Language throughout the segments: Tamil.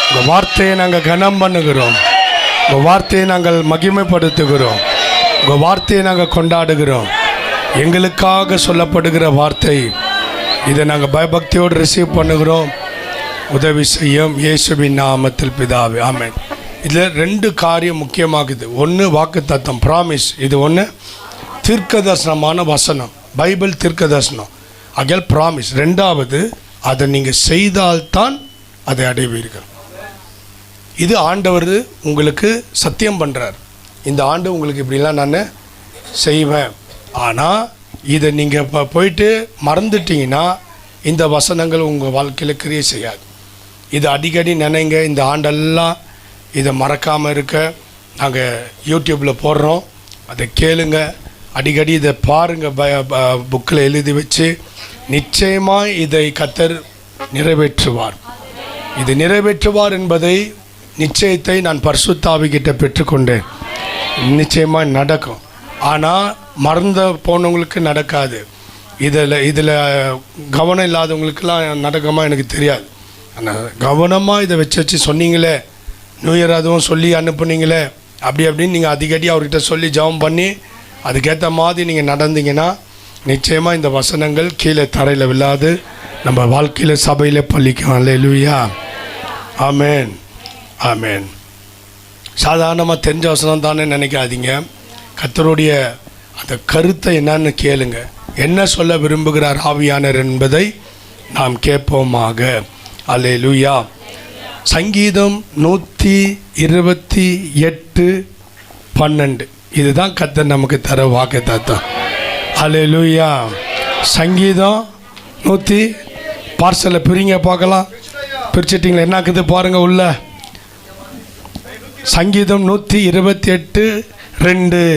உங்கள் வார்த்தையை நாங்கள் கனம் பண்ணுகிறோம். உங்கள் வார்த்தையை நாங்கள் மகிமைப்படுத்துகிறோம். உங்கள் வார்த்தையை நாங்கள் கொண்டாடுகிறோம். எங்களுக்காக சொல்லப்படுகிற வார்த்தை இதை நாங்கள் பயபக்தியோடு ரிசீவ் பண்ணுகிறோம். உதவி செய்யும் இயேசுவின் நாமத்தில் பிதாவே, ஆமென். இதில் 2 காரியம் முக்கியமாகுது. ஒன்று வாக்குத்தத்தம், ப்ராமிஸ். இது ஒன்று தீர்க்கதர்சனமான வசனம், பைபிள் தீர்க்கதர்சனம், அகல் ப்ராமிஸ். 2வது அதை நீங்கள் செய்தால்தான் அதை அடைவீர்கள். இது ஆண்டவர் உங்களுக்கு சத்தியம் பண்ணுறார். இந்த ஆண்டு உங்களுக்கு இப்படிலாம் நான் செய்வேன். ஆனால் இதை நீங்கள் இப்போ போயிட்டு மறந்துட்டீங்கன்னா இந்த வசனங்கள் உங்கள் வாழ்க்கையில் கிரியை செய்யாது. இது அடிக்கடி நினைங்க. இந்த ஆண்டெல்லாம் இதை மறக்காமல் இருக்க நாங்கள் யூடியூப்பில் போடுறோம், அதை கேளுங்க. அடிக்கடி இதை பாருங்கள், புக்கில் எழுதி வச்சு. நிச்சயமாக இதை கர்த்தர் நிறைவேற்றுவார். இது நிறைவேற்றுவார் என்பதை நிச்சயத்தை நான் பரிசுத்த ஆவிகிட்ட பெற்றுக்கொண்டேன். நிச்சயமாக நடக்கும். ஆனால் மறந்து போனவங்களுக்கு நடக்காது. இதில் கவனம் இல்லாதவங்களுக்கெல்லாம் நடக்குமா எனக்கு தெரியாது. ஆனால் கவனமாக இதை வச்சு சொன்னீங்களே, நியூ இயர் அதுவும் சொல்லி அனுப்புனீங்களே, அப்படின்னு நீங்கள் அடிக்கடி அவர்கிட்ட சொல்லி ஜெபம் பண்ணி அதுக்கேற்ற மாதிரி நீங்கள் நடந்தீங்கன்னா நிச்சயமாக இந்த வசனங்கள் கீழே தரையில் விழாது, நம்ம வாழ்க்கையில் சபையில் பழிக்கும். அல்லேலூயா, ஆமென், ஆமென். சாதாரணமாக தெரிஞ்ச வசனம் தானே நினைக்காதீங்க. கர்த்தருடைய அந்த கருத்தை என்னன்னு கேளுங்க. என்ன சொல்ல விரும்புகிறார் ஆவியானவர் என்பதை நாம் கேட்போமாக. அல்லேலூயா. சங்கீதம் 128:12 இதுதான் கர்த்தர் நமக்கு தர வாக்குத்தத்தம். அல்லேலூயா. சங்கீதம் 100 பார்சலை பிரிங்க பார்க்கலாம். பிரிச்சிட்டிங்களா? என்னாக்குது பாருங்கள் உள்ள. சங்கீதம் 128:2.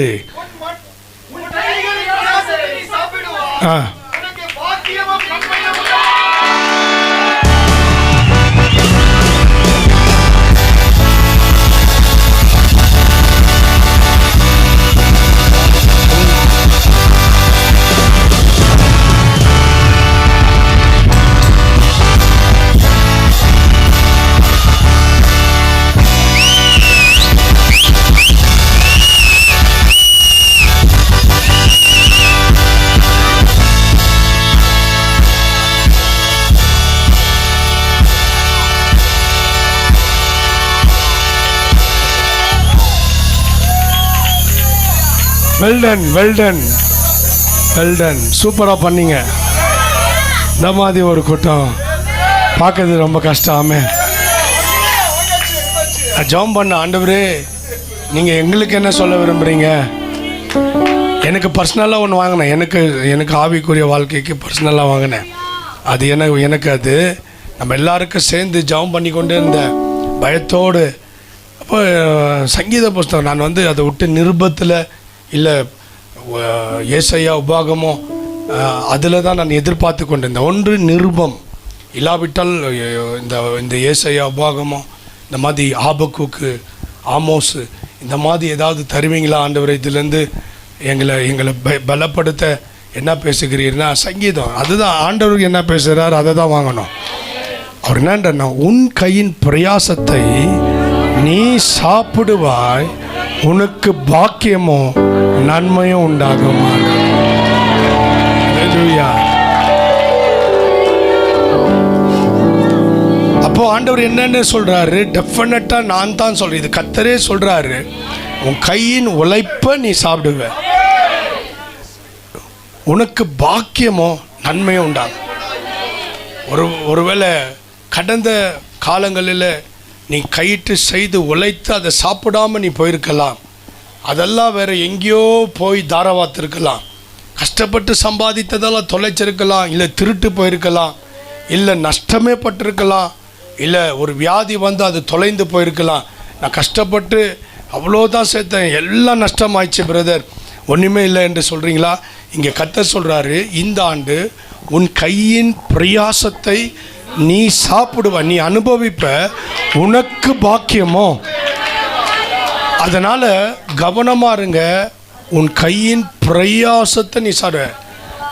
வெல்டன் சூப்பராக பண்ணீங்க. இந்த மாதிரி ஒரு கூட்டம் பார்க்கறது ரொம்ப கஷ்டமே. ஜெபம் பண்ண, ஆண்டவரே நீங்கள் எங்களுக்கு என்ன சொல்ல விரும்புகிறீங்க? எனக்கு பர்சனலாக ஒன்று வாங்கினேன். எனக்கு ஆவிக்குரிய வாழ்க்கைக்கு பர்சனலாக வாங்கினேன். அது எனக்கு அது நம்ம எல்லாருக்கும் சேர்ந்து ஜெபம் பண்ணி கொண்டு இருந்த பயத்தோடு. அப்போ சங்கீத புஸ்தகம் நான் அதை விட்டு நிருபத்தில் இல்லை ஏசாயா உபாகமோ அதில் தான் நான் எதிர்பார்த்து கொண்டிருந்தேன். ஒன்று நிருபம், இல்லாவிட்டால் இந்த ஏசாயா உபாகமோ, இந்த மாதிரி ஆபக்கூக்கு, ஆமோஸு, இந்த மாதிரி ஏதாவது தருவீங்களா ஆண்டவரை? இதுலேருந்து எங்களை பலப்படுத்த என்ன பேசுகிறீர்னா சங்கீதம். அதுதான் ஆண்டவருக்கு என்ன பேசுகிறார், அதை தான் வாங்கணும். அவர் என்னன்றா, உன் கையின் பிரயாசத்தை நீ சாப்பிடுவாய், உனக்கு பாக்கியமோ நன்மையும் உண்டாகும். அப்போ ஆண்டவர் என்னன்னு சொல்றாரு? டெஃபினட்டா நான் தான் சொல்றேன், இது கர்த்தரே சொல்றாரு. உன் கையின் உழைப்ப நீ சாப்பிடுவ, உனக்கு பாக்கியமோ நன்மையும் உண்டாகும். ஒருவேளை கடந்த காலங்களில் நீ கையிட்டு செய்து உழைத்து அதை சாப்பிடாம நீ போயிருக்கலாம். அதெல்லாம் வேற எங்கேயோ போய் தாராவாத்திருக்கலாம். கஷ்டப்பட்டு சம்பாதித்ததெல்லாம் தொலைச்சிருக்கலாம், இல்லை திருட்டு போயிருக்கலாம், இல்லை நஷ்டமே பட்டிருக்கலாம், இல்லை ஒரு வியாதி அது தொலைந்து போயிருக்கலாம். நான் கஷ்டப்பட்டு அவ்வளோதான் சேர்த்தேன், எல்லாம் நஷ்டமாயிடுச்சு பிரதர், ஒன்றுமே இல்லை என்று சொல்கிறீங்களா? இங்கே கர்த்தர் சொல்கிறாரு, இந்த ஆண்டு உன் கையின் பிரயாசத்தை நீ சாப்பிடுவ, நீ அனுபவிப்ப, உனக்கு பாக்கியமோ. அதனால் கவனமாக இருங்க. உன் கையின் பிரயாசத்தை நீ சாப்பிடுவ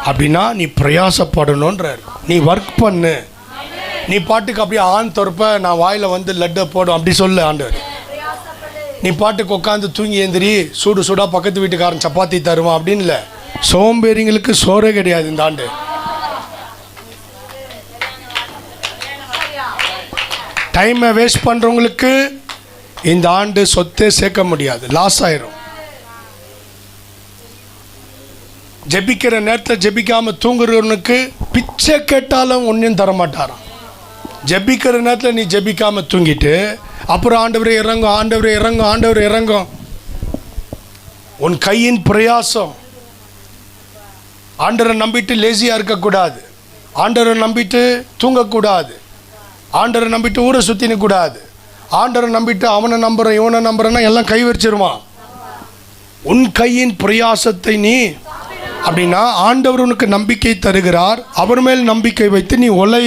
அப்படின்னா நீ பிரயாசப்படணுன்றார். நீ ஒர்க் பண்ணு, நீ பாட்டுக்கு அப்படியே ஆண் தொறப்ப நான் வாயில் வந்து லட்டை போடும் அப்படி சொல்ல ஆண்டவர். நீ பாட்டுக்கு உட்காந்து தூங்கி ஏந்திரி சூடு சூடாக பக்கத்து வீட்டுக்காரன் சப்பாத்தி தருவான் அப்படின்னு இல்லை. சோம்பேறிங்களுக்கு சோறே கிடையாது இந்த ஆண்டு. டைமை வேஸ்ட் பண்ணுறவங்களுக்கு இந்த ஆண்டு சொத்தே சேர்க்க முடியாது, லாஸ் ஆயிரும். ஜெபிக்கிற நேரத்தில் ஜெபிக்காமல் தூங்குறவனுக்கு பிச்சை கேட்டாலும் ஒன்றும் தரமாட்டாராம். ஜெபிக்கிற நேரத்தில் நீ ஜெபிக்காமல் தூங்கிட்டு அப்புறம் ஆண்டவரே இறங்கும், ஆண்டவரே இறங்கும், ஆண்டவரே இறங்கும். உன் கையின் பிரயாசம். ஆண்டவரை நம்பிட்டு லேசியாக இருக்கக்கூடாது, ஆண்டவரை நம்பிட்டு தூங்கக்கூடாது, ஆண்டவரை நம்பிட்டு ஊரை சுற்றின கூடாது. ஆண்டவரை நம்பிட்டு அவனை நம்புகிறேன் இவனை நம்புறேன்னா எல்லாம் கை வச்சிருவான். உன் கையின் பிரயாசத்தை நீ அப்படின்னா ஆண்டவர் உனக்கு நம்பிக்கை தருகிறார். அவர் மேல் நம்பிக்கை வைத்து நீ ஒலை,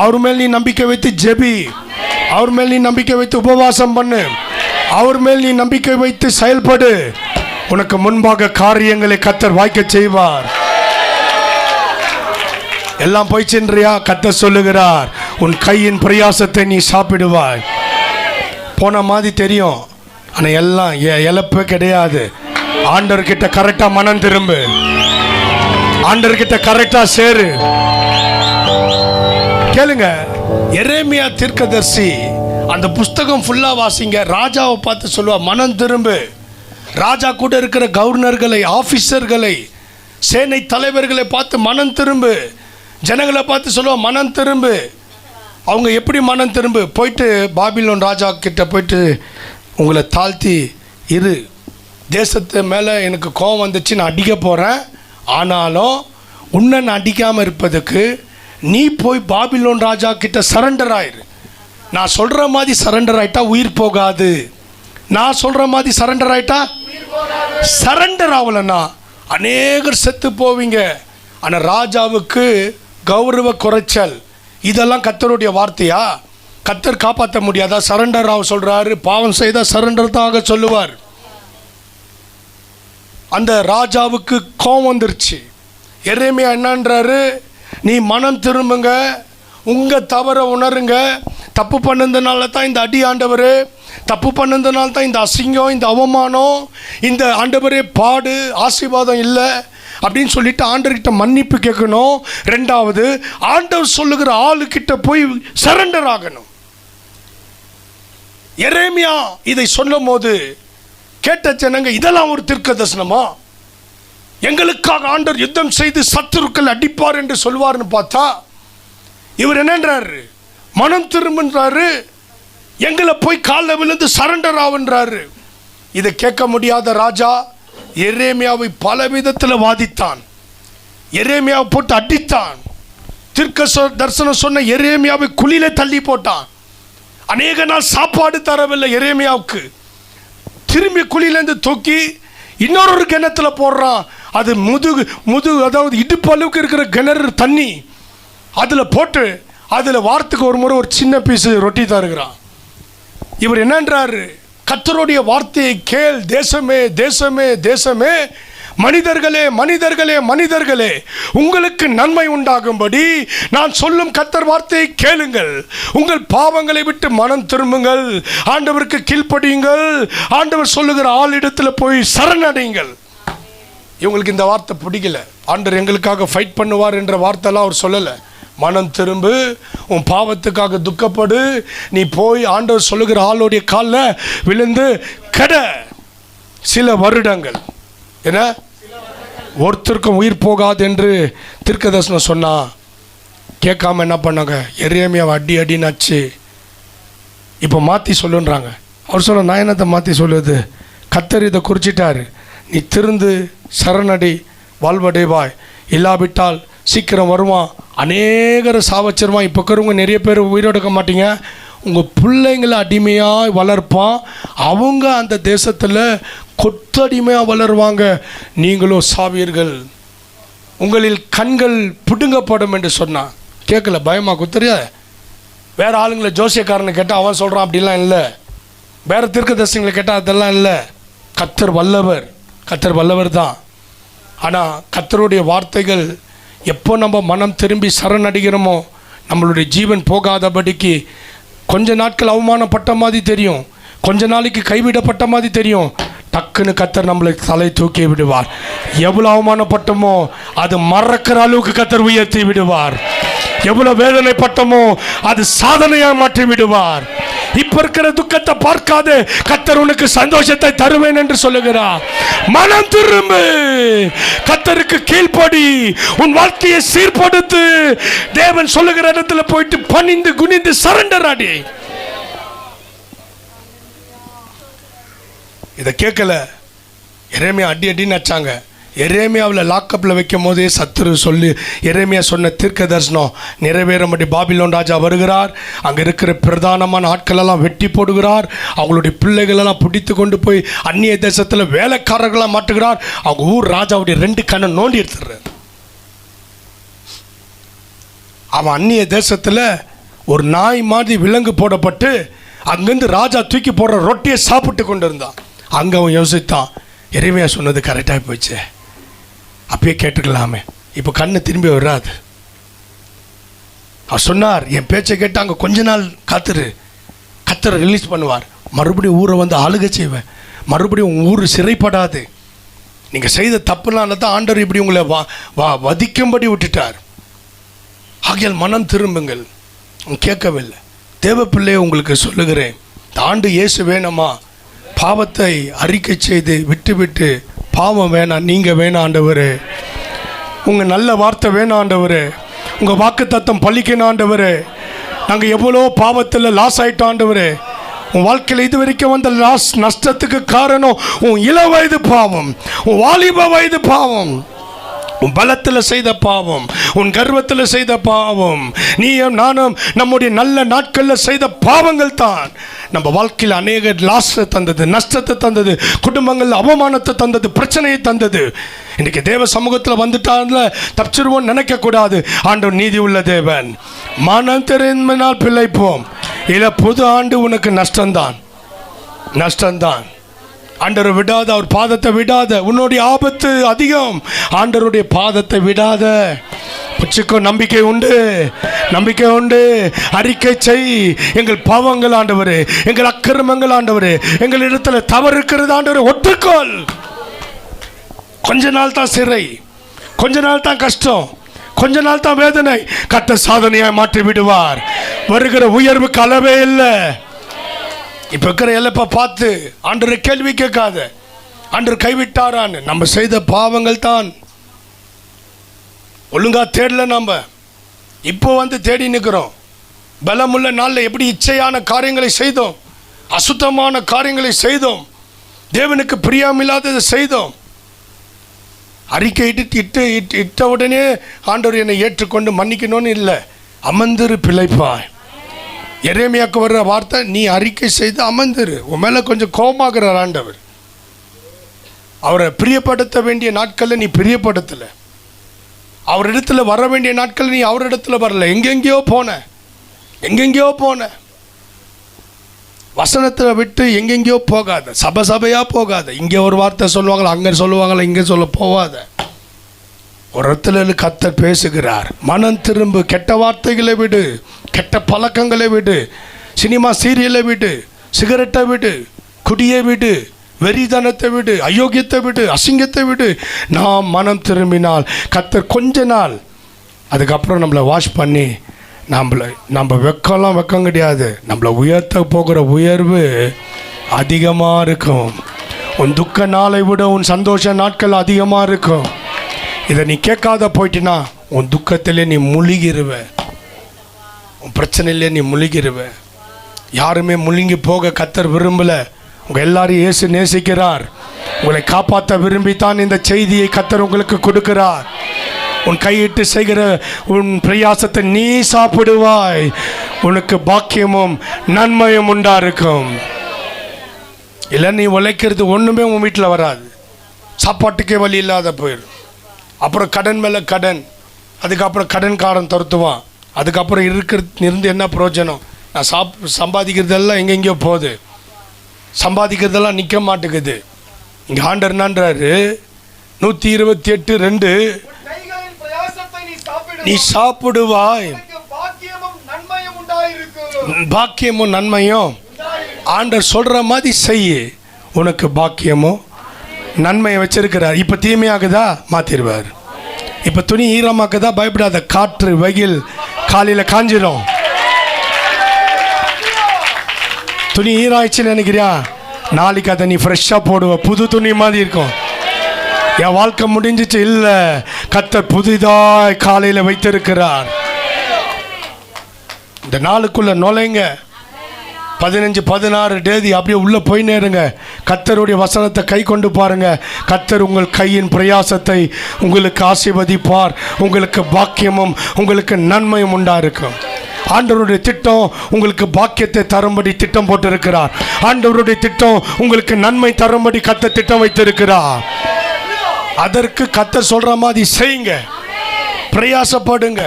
அவர் மேல் நீ நம்பிக்கை வைத்து ஜெபி, அவர் மேல் நீ நம்பிக்கை வைத்து உபவாசம் பண்ணு, அவர் மேல் நீ நம்பிக்கை வைத்து செயல்படு. உனக்கு முன்பாக காரியங்களை கர்த்தர் வாய்க்க செய்வார். எல்லாம் போய் சென்றியா? கர்த்தர் சொல்லுகிறார், உன் கையின் பிரயாசத்தை நீ சாப்பிடுவாய். போன மாதிரி தெரியும், ஆனால் எல்லாம் இழப்பே கிடையாது. ஆண்டவர்கிட்ட கரெக்டா மனம் திரும்பு, ஆண்டவர்கிட்ட கரெக்டா சேரு. கேளுங்க, எரேமியா தீர்க்கதரிசி அந்த புஸ்தகம் ஃபுல்லா வாசிங்க. ராஜாவை பார்த்து சொல்லுவா மனம் திரும்பு. ராஜா கூட இருக்கிற கவர்னர்களை, ஆபீசர்களை, சேனை தலைவர்களை பார்த்து மனம் திரும்பு. ஜனங்களை பார்த்து சொல்லுவா மனம் திரும்பு. அவங்க எப்படி மனம் திரும்பு? போயிட்டு பாபிலோன் ராஜா கிட்ட போயிட்டு உங்களை தாழ்த்தி இரு, தேசத்து மேலே எனக்கு கோபம் வந்துச்சு, நான் அடிக்க போகிறேன், ஆனாலும் உன்னை நான் அடிக்காமல் இருப்பதுக்கு நீ போய் பாபிலோன் ராஜா கிட்ட சரண்டர் ஆயிரு. நான் சொல்கிற மாதிரி சரண்டர் ஆகிட்டா உயிர் போகாது. நான் சொல்கிற மாதிரி சரண்டர் ஆகிட்டா சரண்டர் ஆகலைன்னா அநேகர் செத்து போவீங்க. ஆனால் ராஜாவுக்கு கௌரவ குறைச்சல். இதெல்லாம் கர்த்தருடைய வார்த்தையா? கர்த்தர் காப்பாற்ற முடியாதா? சரண்டர் ஆக சொல்கிறாரு. பாவம் செய்தால் சரண்டர் தான் ஆக சொல்லுவார். அந்த ராஜாவுக்கு கோபம் வந்துருச்சு. எரேமியா என்னன்றாரு? நீ மனம் திரும்புங்க, உங்கள் தவறை உணருங்க. தப்பு பண்ணதுனால தான் இந்த அடி ஆண்டவர், தப்பு பண்ணதுனால தான் இந்த அசிங்கம், இந்த அவமானம், இந்த ஆண்டவரே பாடு, ஆசீர்வாதம் இல்லை அப்படின்னு சொல்லிட்டு ஆண்டவர்கிட்ட மன்னிப்பு கேட்கணும். ரெண்டாவது, ஆண்டவர் சொல்லுகிற ஆளுக்கிட்ட போய் சரண்டர் ஆகணும். எரேமியா இதை சொல்லும் போது கேட்ட ஜனங்க, இதெல்லாம் ஒரு தீர்க்க தரிசனமா? எங்களுக்காக ஆண்டவர் யுத்தம் செய்து சத்துருக்கள் அடிப்பார் என்று சொல்வார்னு பார்த்தா இவர் என்னன்றாரு? மனம் திரும்புன்றாரு, எங்களை போய் காலில் விழுந்து சரண்டர் ஆகுன்றாரு. இதை கேட்க முடியாத ராஜா எரேமியாவை பல விதத்தில் வாதித்தான். எரேமியாவை போட்டு அடித்தான். தீர்க்க தரிசனம் சொன்ன எரேமியாவை குழியில தள்ளி போட்டான். அநேக நாள் சாப்பாடு தரவில்லை எரேமியாவுக்கு. திரும்பி குழியிலேருந்து தூக்கி இன்னொரு கிணத்துல போடுறான். அது முதுகு அதாவது இடுப்பு அளவுக்கு இருக்கிற கிணறு தண்ணி அதில் போட்டு அதில் வாரத்துக்கு ஒரு முறை ஒரு சின்ன பீஸு ரொட்டி தருகிறான். இவர் என்னன்றாரு? கர்த்தருடைய வார்த்தையை கேள் தேசமே, தேசமே, தேசமே, மனிதர்களே, மனிதர்களே, மனிதர்களே, உங்களுக்கு நன்மை உண்டாகும்படி நான் சொல்லும் கர்த்தர் வார்த்தையை கேளுங்கள். உங்கள் பாவங்களை விட்டு மனம் திரும்புங்கள், ஆண்டவருக்கு கீழ்ப்படியுங்கள், ஆண்டவர் சொல்லுகிற ஆளிடத்தில் போய் சரணடையுங்கள். இவங்களுக்கு இந்த வார்த்தை பிடிக்கல. ஆண்டவர் எங்களுக்காக ஃபைட் பண்ணுவார் என்ற வார்த்தைலாம் அவர் சொல்லலை. மனம் திரும்பு, உன் பாவத்துக்காக துக்கப்படு, நீ போய் ஆண்டவர் சொல்லுகிற ஆளுடைய காலில் விழுந்து கெட. சில வருடங்கள் என்ன ஒருத்தருக்கும் உயிர் போகாது என்று தீர்க்கதரிசனம் சொன்னா கேட்காம என்ன பண்ணாங்க? எரேமியாவை அடி அடினாச்சு. இப்போ மாற்றி சொல்லுன்றாங்க. அவர் சொல்ல, நான் என்னத்தை மாற்றி சொல்லுவது? கர்த்தர் இதை குறிச்சிட்டாரு. நீ திருந்து சரணடி, வாழ்வடைவாய், இல்லாவிட்டால் சீக்கிரம் வருவான், அநேகரை சாவச்சிருவான். இப்போ இருக்கிறவங்க நிறைய பேர் உயிரோடுக்க மாட்டீங்க. உங்கள் பிள்ளைங்களை அடிமையாக வளர்ப்பான். அவங்க அந்த தேசத்தில் கொத்தடிமையாக வளருவாங்க. நீங்களும் சாவீர்கள், உங்களில் கண்கள் பிடுங்கப்படும் என்று சொன்னான். கேட்கல, பயமா குத்துறியா? வேறு ஆளுங்களை ஜோசியக்காரனை கேட்டால் அவன் சொல்கிறான் அப்படிலாம் இல்லை. வேறு தீர்க்கதரிசிகளை கேட்டால் அதெல்லாம் இல்லை. கர்த்தர் வல்லவர், கர்த்தர் வல்லவர் தான். ஆனால் கர்த்தருடைய வார்த்தைகள் எப்போ நம்ம மனம் திரும்பி சரணடைகிறோமோ நம்மளுடைய ஜீவன் போகாதபடிக்கு கொஞ்ச நாட்கள் அவமானப்பட்ட மாதிரி தெரியும், கொஞ்ச நாளைக்கு கைவிடப்பட்ட மாதிரி தெரியும். டக்குன்னு கர்த்தர் நம்மளை தலை தூக்கி விடுவார். எவ்வளோ அவமானப்பட்டமோ அது மறக்கிற அளவுக்கு கர்த்தர் உயர்த்தி விடுவார். எவ்வளோ வேதனைப்பட்டமோ அது சாதனையாக மாற்றி விடுவார். இப்ப இருக்கிற துக்கத்தை பார்க்காது, கர்த்தர் உனக்கு சந்தோஷத்தை தருவேன் என்று சொல்லுகிறார். மனம் திரும்பு, கர்த்தருக்கு கீழ்ப்படி, உன் வாழ்க்கையை சீர்படுத்து. தேவன் சொல்லுகிற இடத்துல போயிட்டு பணிந்து குனிந்து சரண்டர் அடி. இதை கேட்கல, எரேமியா அடி அடின்னு வச்சாங்க. எரேமியாவில் லாக்கப்பில் வைக்கும் போதே சத்துரு சொல்லி எரேமியா சொன்ன தீர்க்க தரிசனம் நிறைவேறும்படி பாபிலோன் ராஜா வருகிறார். அங்கே இருக்கிற பிரதானமான ஆட்களெல்லாம் வெட்டி போடுகிறார். அவங்களுடைய பிள்ளைகளெல்லாம் பிடித்து கொண்டு போய் அந்நிய தேசத்தில் வேலைக்காரர்களாக மாட்டுகிறார். அவங்க ஊர் ராஜாவுடைய 2 கண்ணை நோண்டி எடுத்துடுறார். அவன் அந்நிய தேசத்தில் ஒரு நாய் மாதிரி விலங்கு போடப்பட்டு அங்கேருந்து ராஜா தூக்கி போடுற ரொட்டியை சாப்பிட்டு கொண்டு இருந்தான். அங்கே அவன் யோசித்தான், எரேமியா சொன்னது கரெக்டாக போச்சு, அப்பயே கேட்டுக்கலாமே, இப்போ கண்ணு திரும்பி வராது. அவர் சொன்னார், என் பேச்சை கேட்டு அங்கே கொஞ்ச நாள் காத்துரு, கர்த்தரை ரிலீஸ் பண்ணுவார். மறுபடியும் ஊரை வந்து ஆளுகை செய்வேன், மறுபடியும் உங்கள் ஊர் சிறைப்படாது. நீங்கள் செய்த தப்புனால தான் ஆண்டவர் இப்படி உங்களை வதிக்கும்படி விட்டுட்டார். ஆகையால் மனம் திரும்புங்கள். கேட்கவில்லை. தேவ பிள்ளையை உங்களுக்கு சொல்லுகிறேன், இந்த ஆண்டு இயேசு வேணுமா? பாவத்தை அறிக்கை செய்து விட்டு பாவம் வேணாம், நீங்கள் வேணாம் ஆண்டவரே, உங்கள் நல்ல வார்த்தை வேணாம் ஆண்டவரே, உங்கள் வாக்கு தத்தம் பழிக்கணும் ஆண்டவரே, நாங்கள் எவ்வளோ பாவத்தில் லாஸ் ஆகிட்டோம் ஆண்டவரே. உன் வாழ்க்கையில் இது வரைக்கும் வந்த நஷ்டத்துக்கு காரணம் உன் இள வயது பாவம், உன் வாலிப வயது பாவம், உன் பலத்தில் செய்த பாவம், உன் கர்வத்தில் செய்த பாவம், நீயும் நானும் நம்முடைய நல்ல நாட்களில் செய்த பாவங்கள் தான் நம்ம வாழ்க்கையில் அநேக லாஸை தந்தது, நஷ்டத்தை தந்தது, குடும்பங்கள் அவமானத்தை தந்தது, பிரச்சனையை தந்தது. இன்றைக்கி தேவ சமூகத்தில் வந்துட்டால தப்பிச்சிருவோம் நினைக்கக்கூடாது. ஆண்டவர் நீதி உள்ள தேவன். மனம் தெரிந்தால் பிழைப்போம். இல்லை புது ஆண்டு உனக்கு நஷ்டம்தான், நஷ்டம்தான். ஆண்டவரை விடாத, அவர் பாதத்தை விடாத. உன்னுடைய ஆபத்து அதிகம், ஆண்டவருடைய பாதத்தை விடாத. புச்சுக்கோ, நம்பிக்கை உண்டு, நம்பிக்கை உண்டு. அறிக்கை செய். எங்கள் பாவங்கள் ஆண்டவரே, எங்கள் அக்கிரமங்கள் ஆண்டவரே, எங்கள் இடத்துல தவறு இருக்கிறது ஆண்டவரே, ஒற்றுக்கொள். கொஞ்ச நாள் தான் சிறை, கொஞ்ச நாள் தான் கஷ்டம், கொஞ்ச நாள் தான் வேதனை. கர்த்தர் சாதனையாக மாற்றி விடுவார். வருகிற உயர்வுக்கு அளவே இல்லை. இப்போ இருக்கிற எல்லப்பா பார்த்து ஆண்டவரை கேள்வி கேட்காத. ஆண்டவர் கைவிட்டாரான்னு நம்ம செய்த பாவங்கள் தான். ஒழுங்கா தேடல, நம்ம இப்போ வந்து தேடி நிற்கிறோம். பலமுள்ள நாளில் எப்படி இச்சையான காரியங்களை செய்தோம், அசுத்தமான காரியங்களை செய்தோம், தேவனுக்கு பிரியமில்லாததை செய்தோம். அறிக்கை இட்ட உடனே ஆண்டவர் என்னை ஏற்றுக்கொண்டு மன்னிக்கணும்னு இல்லை, அமர்ந்திரு பிழைப்பாய். எரேமியாவுக்கு வர்ற வார்த்தை, நீ அறிக்கை செய்து அமர்ந்துரு. உன் மேலே கொஞ்சம் கோபமாகிறார் ஆண்டவர். அவரை பிரியப்படுத்த வேண்டிய நாட்களில் நீ பிரியப்படுத்தலை, அவரிடத்துல வர வேண்டிய நாட்கள் நீ அவரிடத்துல வரல. எங்கெங்கேயோ போன வசனத்தில் விட்டு எங்கெங்கேயோ போகாத, சபையாக போகாத. இங்கே ஒரு வார்த்தை சொல்லுவாங்களா, அங்கே சொல்லுவாங்களா, இங்கே சொல்ல போகாத. ஒரு இடத்துல கர்த்தர் பேசுகிறார். மனம் திரும்பு. கெட்ட வார்த்தைகளை விடு, கெட்ட பழக்கங்களை விடு, சினிமா சீரியலை விடு, சிகரெட்டை விடு, குடியை விடு, வெறிதனத்தை விடு, அயோக்கியத்தை விடு, அசிங்கத்தை விடு. நாம் மனம் திரும்பினால் கர்த்தர் கொஞ்ச நாள், அதுக்கப்புறம் நம்மளை வாஷ் பண்ணி நம்ம வெக்கம் கிடையாது, நம்மளை உயர்த்த போகிற உயர்வு அதிகமாக இருக்கும். உன் துக்க நாளை விட உன் சந்தோஷ நாட்கள் அதிகமாக இருக்கும். இதை நீ கேட்காத போயிட்டினா உன் துக்கத்திலே நீ முழுகிருவ, உன் பிரச்சனையிலே நீ முழுகிருவ. யாருமே முழுங்கி போக கர்த்தர் விரும்பலை. உங்கள் எல்லாரையும் இயேசு நேசிக்கிறார். உங்களை காப்பாற்ற விரும்பித்தான் இந்த செய்தியை கர்த்தர் உங்களுக்கு கொடுக்கிறார். உன் கையிட்டு செய்கிற உன் பிரயாசத்தை நீ சாப்பிடுவாய், உனக்கு பாக்கியமும் நன்மையும் உண்டா இருக்கும். இல்லை நீ உழைக்கிறது ஒன்றுமே உன் வீட்டில் வராது, சாப்பாட்டுக்கே வழி இல்லாத போயிடும். அப்புறம் கடன் மேலே கடன், அதுக்கப்புறம் கடன்காரன் துரத்துவான். அதுக்கப்புறம் இருந்து என்ன பிரயோஜனம்? நான் சம்பாதிக்கிறதெல்லாம் எங்கெங்கேயோ போகுது, சம்பாதிக்கிறதெல்லாம் நிற்க மாட்டேங்குது. இங்கே ஆண்டர் என்னன்றாரு, 128:2, நீ சாப்பிடுவாய், பாக்கியமும் நன்மையும் ஆண்டவர் சொல்கிற மாதிரி செய்ய, உனக்கு பாக்கியமும் நன்மையை வச்சிருக்கிறார். இப்போ தீமையாகுதா மாற்றிடுவார். இப்போ துணி ஈரமாக்குதா பயப்படாத, காற்று வெயில் காலையில் காஞ்சிடும். துணி ஈராயிடுச்சுன்னு நினைக்கிறியா, நாளைக்கு அதை நீ ஃப்ரெஷ்ஷாக போடுவ, புது துணி மாதிரி இருக்கும். என் வாழ்க்கை முடிஞ்சிச்சு இல்லை, கர்த்தர் புதிதாய் காலையில் வைத்திருக்கிறார். இந்த நாளுக்குள்ள நுழைங்க. 15, 16 தேதி அப்படியே உள்ளே போய் நேருங்க. கர்த்தருடைய வசனத்தை கை கொண்டு பாருங்க. கர்த்தர் உங்கள் கையின் பிரயாசத்தை உங்களுக்கு ஆசீர்வதிப்பார். உங்களுக்கு பாக்கியமும் உங்களுக்கு நன்மையும் உண்டாயிருக்கும். ஆண்டவருடைய திட்டம் உங்களுக்கு பாக்கியத்தை தரும்படி திட்டம் போட்டிருக்கிறார். ஆண்டவருடைய திட்டம் உங்களுக்கு நன்மை தரும்படி கர்த்தர் திட்டம் வைத்திருக்கிறார். அதற்கு கர்த்தர் சொல்ற மாதிரி செய்யுங்க, பிரயாசப்படுங்க.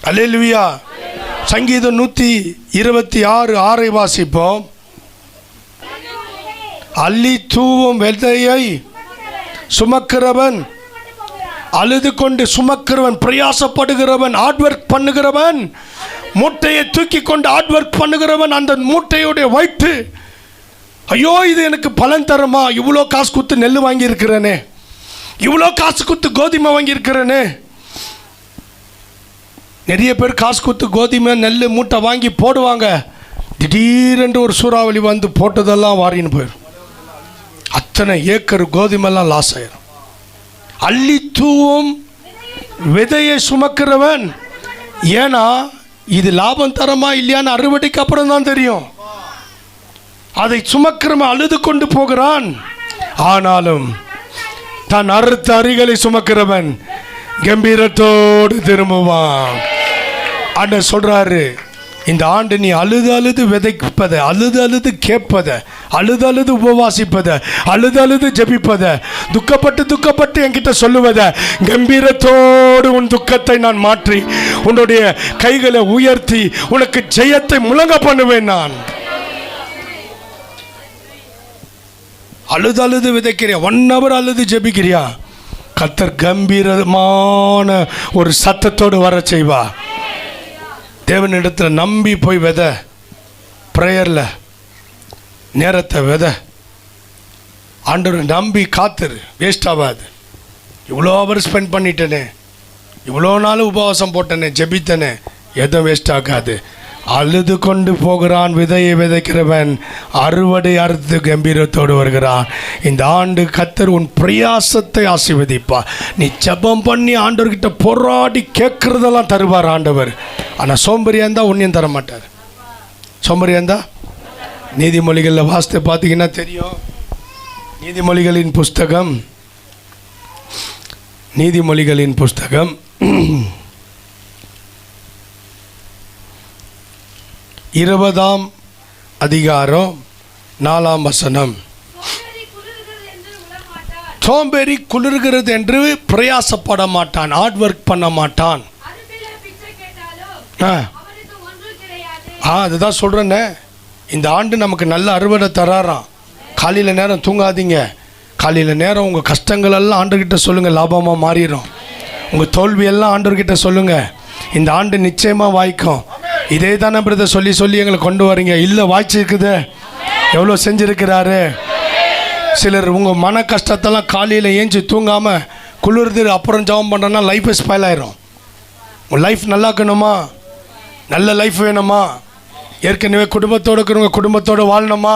அல்லேலூயா. சங்கீதம் 126:6 வாசிப்போம். அள்ளி தூவும் விதையை சுமக்கிறவன், அழுது கொண்டு சுமக்கிறவன், பிரயாசப்படுகிறவன், ஹார்ட் ஒர்க் பண்ணுகிறவன், மூட்டையை தூக்கி கொண்டு ஹார்ட் ஒர்க் பண்ணுகிறவன், அந்த மூட்டையுடைய வைத்து, ஐயோ இது எனக்கு பலன் தருமா, இவ்வளோ காசு கொடுத்து நெல் வாங்கியிருக்கிறேனே, இவ்வளோ காசு கொடுத்து கோதுமை வாங்கியிருக்கிறேனே. நிறைய பேர் காசு கொடுத்து கோதுமை நெல் மூட்டை வாங்கி போடுவாங்க. திடீரென்று ஒரு சூறாவளி வந்து போட்டதெல்லாம் வாரின்னு போயிடும். அத்தனை ஏக்கர் கோதுமைலாம் லாஸ் ஆயிடும். அள்ளி தூவும் விதையை சுமக்கிறவன், ஏன்னா இது லாபம் தரமா இல்லையான்னு அறுவடைக்கு அப்புறம் தான் தெரியும். அதை சுமக்கிறவன் அழுது கொண்டு போகிறான். ஆனாலும் தான் அறுத்த அரிகளை சுமக்கிறவன் கம்பீரத்தோடு திரும்புவான். ஆண்டவர் சொல்றாரு, இந்த ஆண்டு நீ அழுது அழுது விதைப்பதை, அழுது அழுது கேட்பதை, அழுது அழுது உபவாசிப்பதை, அழுது அழுது ஜெபிப்பதை, துக்கப்பட்டு துக்கப்பட்டு என்கிட்ட சொல்லுவதை, கம்பீரத்தோடு உன் துக்கத்தை நான் மாற்றி உன்னுடைய கைகளை உயர்த்தி உனக்கு ஜெயத்தை முழங்க பண்ணுவேன். நான் அழுது அழுது விதைக்கிறியா, 1 hour அழுது ஜெபிக்கிறியா, கர்த்தர் கம்பீரமான ஒரு சத்தத்தோடு வர செய்வா. தேவனிடத்தில் நம்பி போய் விதை, ப்ரேயரில் நேரத்தை விதை, ஆண்டவர் நம்பி காத்துரு, வேஸ்ட் ஆகாது. இவ்வளோ ஹவர் ஸ்பெண்ட் பண்ணிட்டேனே, இவ்வளோ நாள் உபவாசம் போட்டேனே, ஜெபித்தனே, எதுவும் வேஸ்ட் ஆகாது. அழுது கொண்டு போகிறான் விதையை விதைக்கிறவன், அறுவடை அறுத்து கம்பீரத்தோடு வருகிறான். இந்த ஆண்டு கர்த்தர் உன் பிரயாசத்தை ஆசீர்வதிப்பா. நீ ஜெபம் பண்ணி ஆண்டவர்கிட்ட போராடி கேட்குறதெல்லாம் தருவார் ஆண்டவர். ஆனால் சோம்பேறியாக இருந்தால் ஒன்றையும் தர மாட்டார். சோம்பேறியாக இருந்தால் நீதிமொழிகளில் வாசித்து பார்த்தீங்கன்னா தெரியும். நீதிமொழிகளின் புஸ்தகம் 20ஆம் அதிகாரம் 4ஆம் வசனம். சோம்பேறி குளிர்கிறது என்று பிரயாசப்பட மாட்டான், ஹார்ட் ஒர்க் பண்ண மாட்டான். அதுதான் சொல்கிறேன்னே, இந்த ஆண்டு நமக்கு நல்ல அறுவடை தராராம். காலையில் நேரம் தூங்காதீங்க. காலையில் நேரம் உங்கள் கஷ்டங்கள் எல்லாம் ஆண்டவர்கிட்ட சொல்லுங்கள், லாபமாக மாறிடும். உங்கள் தோல்வியெல்லாம் ஆண்டவர்கிட்ட சொல்லுங்கள். இந்த ஆண்டு நிச்சயமாக வாய்க்கும். இதே தானே பிரதர் சொல்லி சொல்லி எங்களை கொண்டு வரீங்க. இல்லை, வாய்ச்சிருக்குது, எவ்வளோ செஞ்சுருக்கிறாரு. சிலர் உங்கள் மன கஷ்டத்தெல்லாம் காலையில் ஏஞ்சி தூங்காமல் குளிர்து அப்புறம் ஜெபம் பண்ணுறேன்னா லைஃப் ஸ்பாயில் ஆயிரும். உங்கள் லைஃப் நல்லா இருக்கணுமா, நல்ல லைஃப் வேணுமா, ஏற்கனவே குடும்பத்தோடு இருக்கிறவங்க குடும்பத்தோடு வாழணுமா,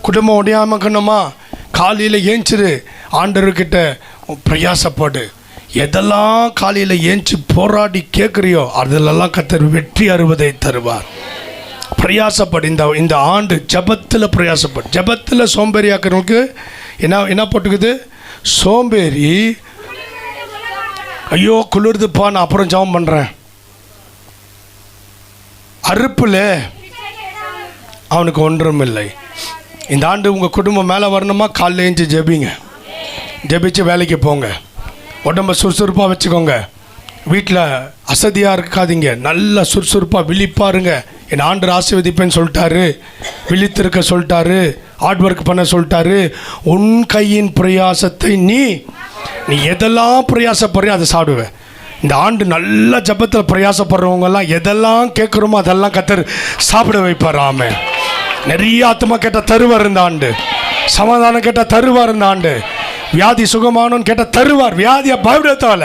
குடும்பம் உடையாமல் இருக்கணுமா, காலையில் ஏஞ்சிரு, ஆண்டவர்கிட்ட பிரயாசப்படு. எதெல்லாம் காலையில் ஏஞ்சி போராடி கேட்குறியோ அதிலெல்லாம் கர்த்தர் வெற்றி அறுவதை தருவார். பிரயாசப்படு. இந்த ஆண்டு ஜபத்தில் பிரயாசப்படு. ஜபத்தில் சோம்பேறியாக்கிறவங்களுக்கு என்ன போட்டுக்குது, சோம்பேறி ஐயோ குளிர்துப்பா நான் அப்புறம் ஜபம் பண்ணுறேன். அறுப்பில் அவனுக்கு ஒன்றும் இல்லை. இந்த ஆண்டு உங்கள் குடும்பம் மேலே வரணுமா, காலையில் ஏஞ்சி ஜெபிங்க. ஜெபிச்சு வேலைக்கு போங்க. உடம்பை சுறுசுறுப்பாக வச்சுக்கோங்க. வீட்டில் அசதியாக இருக்காதீங்க. நல்லா சுறுசுறுப்பாக விழிப்பாருங்க. என் ஆண்டு ஆசீர்வதிப்பேன்னு சொல்லிட்டாரு, விழித்திருக்க சொல்லிட்டாரு, ஹார்ட் ஒர்க் பண்ண சொல்லிட்டாரு. உன் கையின் பிரயாசத்தை நீ எதெல்லாம் பிரயாசப்படுறியோ அதை சாப்பிடுவேன். இந்த ஆண்டு நல்ல ஜபத்தில் பிரயாசப்படுறவங்கெல்லாம் எதெல்லாம் கேட்குறோமோ அதெல்லாம் கர்த்தர் சாப்பிட வைப்பார். ஆமென். நிறைய ஆத்மா கேட்டால் தருவார் இந்த ஆண்டு. சமாதானம் கேட்டால் தருவார் இந்த ஆண்டு. வியாதி சுகமானோன்னு கேட்டால் தருவார். வியாதியை பயப்படத்தால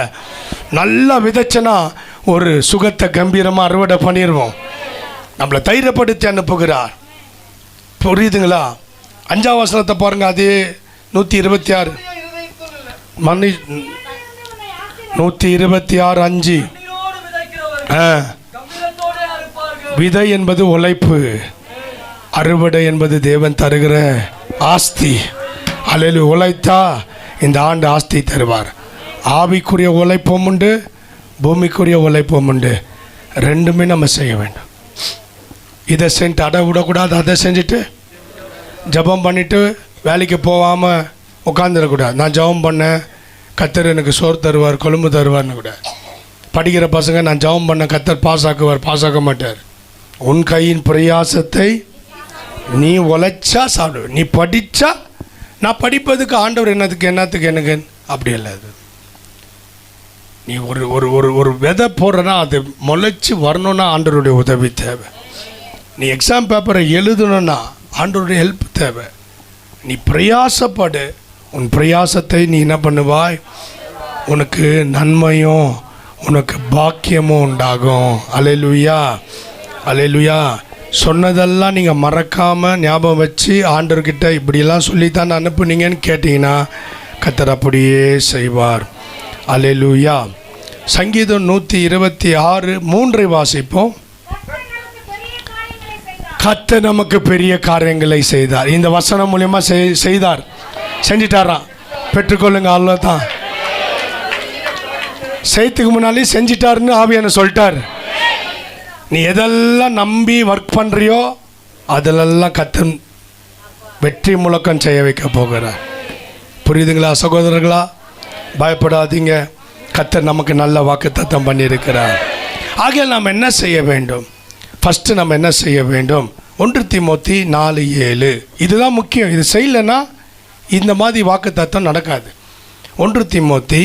நல்லா விதைச்சனா ஒரு சுகத்தை கம்பீரமாக அறுவடை பண்ணிடுவோம். நம்மளை தைரியப்படுத்தி அனுப்புகிறார். புரியுதுங்களா? 5ஆம் வசனத்தை பாருங்க. அதே 126 மணி 126:5. விதை என்பது உழைப்பு, அறுவடை என்பது தேவன் தருகிற ஆஸ்தி. அல்லேலூயா. உழைத்தா இந்த ஆண்டு ஆஸ்தி தருவார். ஆவிக்குரிய உழைப்பும் உண்டு, பூமிக்குரிய உழைப்பும் உண்டு. ரெண்டுமே நம்ம செய்ய வேண்டும். இதை செஞ்சு அடை விடக்கூடாது. அதை செஞ்சுட்டு ஜபம் பண்ணிவிட்டு வேலைக்கு போகாமல் உட்காந்துடக்கூடாது. நான் ஜபம் பண்ணேன், கர்த்தர் எனக்கு சோறு தருவார், கொழும்பு தருவார்னு கூட. படிக்கிற பசங்க நான் ஜபம் பண்ண கர்த்தர் பாஸ் ஆக்க மாட்டார். உன் கையின் பிரயாசத்தை நீ உழைச்சா சாப்பிடு. நீ படித்தா நான் படிப்பதுக்கு ஆண்டவர் என்னத்துக்கு எனக்கு அப்படி இல்லை. அது நீ ஒரு ஒரு ஒரு ஒரு விதை போடுறனா அது முளைச்சி வரணுன்னா ஆண்டவருடைய உதவி தேவை. நீ எக்ஸாம் பேப்பரை எழுதணுன்னா ஆண்டவருடைய ஹெல்ப் தேவை. நீ பிரயாசப்படு. உன் பிரயாசத்தை நீ என்ன பண்ணுவாய்? உனக்கு நன்மையும் உனக்கு பாக்கியமும் உண்டாகும். அல்லேலூயா, அல்லேலூயா. சொன்னதெல்லாம் நீங்கள் மறக்காமல் ஞாபகம் வச்சு ஆண்டவர்கிட்ட இப்படியெல்லாம் சொல்லித்தான் அனுப்புனீங்கன்னு கேட்டிங்கன்னா கர்த்தர் அப்படியே செய்வார். அல்லேலூயா. சங்கீதம் 126:3 வாசிப்போம். கர்த்தர் நமக்கு பெரிய காரியங்களை செய்தார். இந்த வசனம் மூலமா செய்தார், செஞ்சிட்டாராம். பெற்றுக்கொள்ளுங்க. அவ்வளோதான். செய்யத்துக்கு முன்னாலே செஞ்சிட்டாருன்னு ஆவியான சொல்லிட்டார். நீ எதெல்லாம் நம்பி ஒர்க் பண்ணுறியோ அதிலெல்லாம் கர்த்தர் வெற்றி முழக்கம் செய்ய வைக்க போகிறார். புரியுதுங்களா சகோதரர்களா? பயப்படாதீங்க. கர்த்தர் நமக்கு நல்ல வாக்குத்தத்தம் பண்ணியிருக்கிறார். ஆகையால் நாம் என்ன செய்ய வேண்டும்? ஃபஸ்ட்டு நம்ம என்ன செய்ய வேண்டும்? 1 தீமோத்தி 4:7. இதுதான் முக்கியம். இது செய்யலைன்னா இந்த மாதிரி வாக்குத்தத்தம் நடக்காது. 1 தீமோத்தி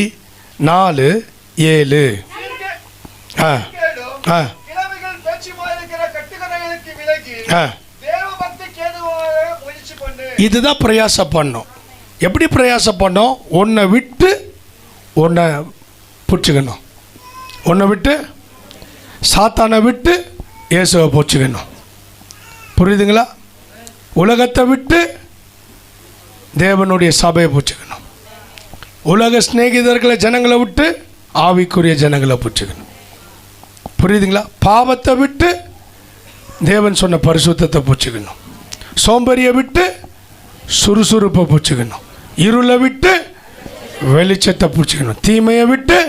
4:7. இதுதான் பிரயாசம் பண்ணோம். எப்படி பிரயாசம் பண்ணோம்? உன்னை விட்டு உன்னை பிடிச்சிக்கணும். உன்னை விட்டு சாத்தானை விட்டு இயேசுவை பிடிச்சிக்கணும். புரியுதுங்களா? உலகத்தை விட்டு தேவனுடைய சபையை பிடிச்சிக்கணும். உலக சிநேகிதர்களை ஜனங்களை விட்டு ஆவிக்குரிய ஜனங்களை பிடிச்சிக்கணும். புரியுதுங்களா? பாவத்தை விட்டு தேவன் சொன்ன பரிசுத்தத்தை பிடிச்சிக்கணும். சோம்பேறியை விட்டு சுறுசுறுப்பை பிடிச்சிக்கணும். இருளை விட்டு வெளிச்சத்தை பிடிச்சிக்கணும். தீமையை விட்டு.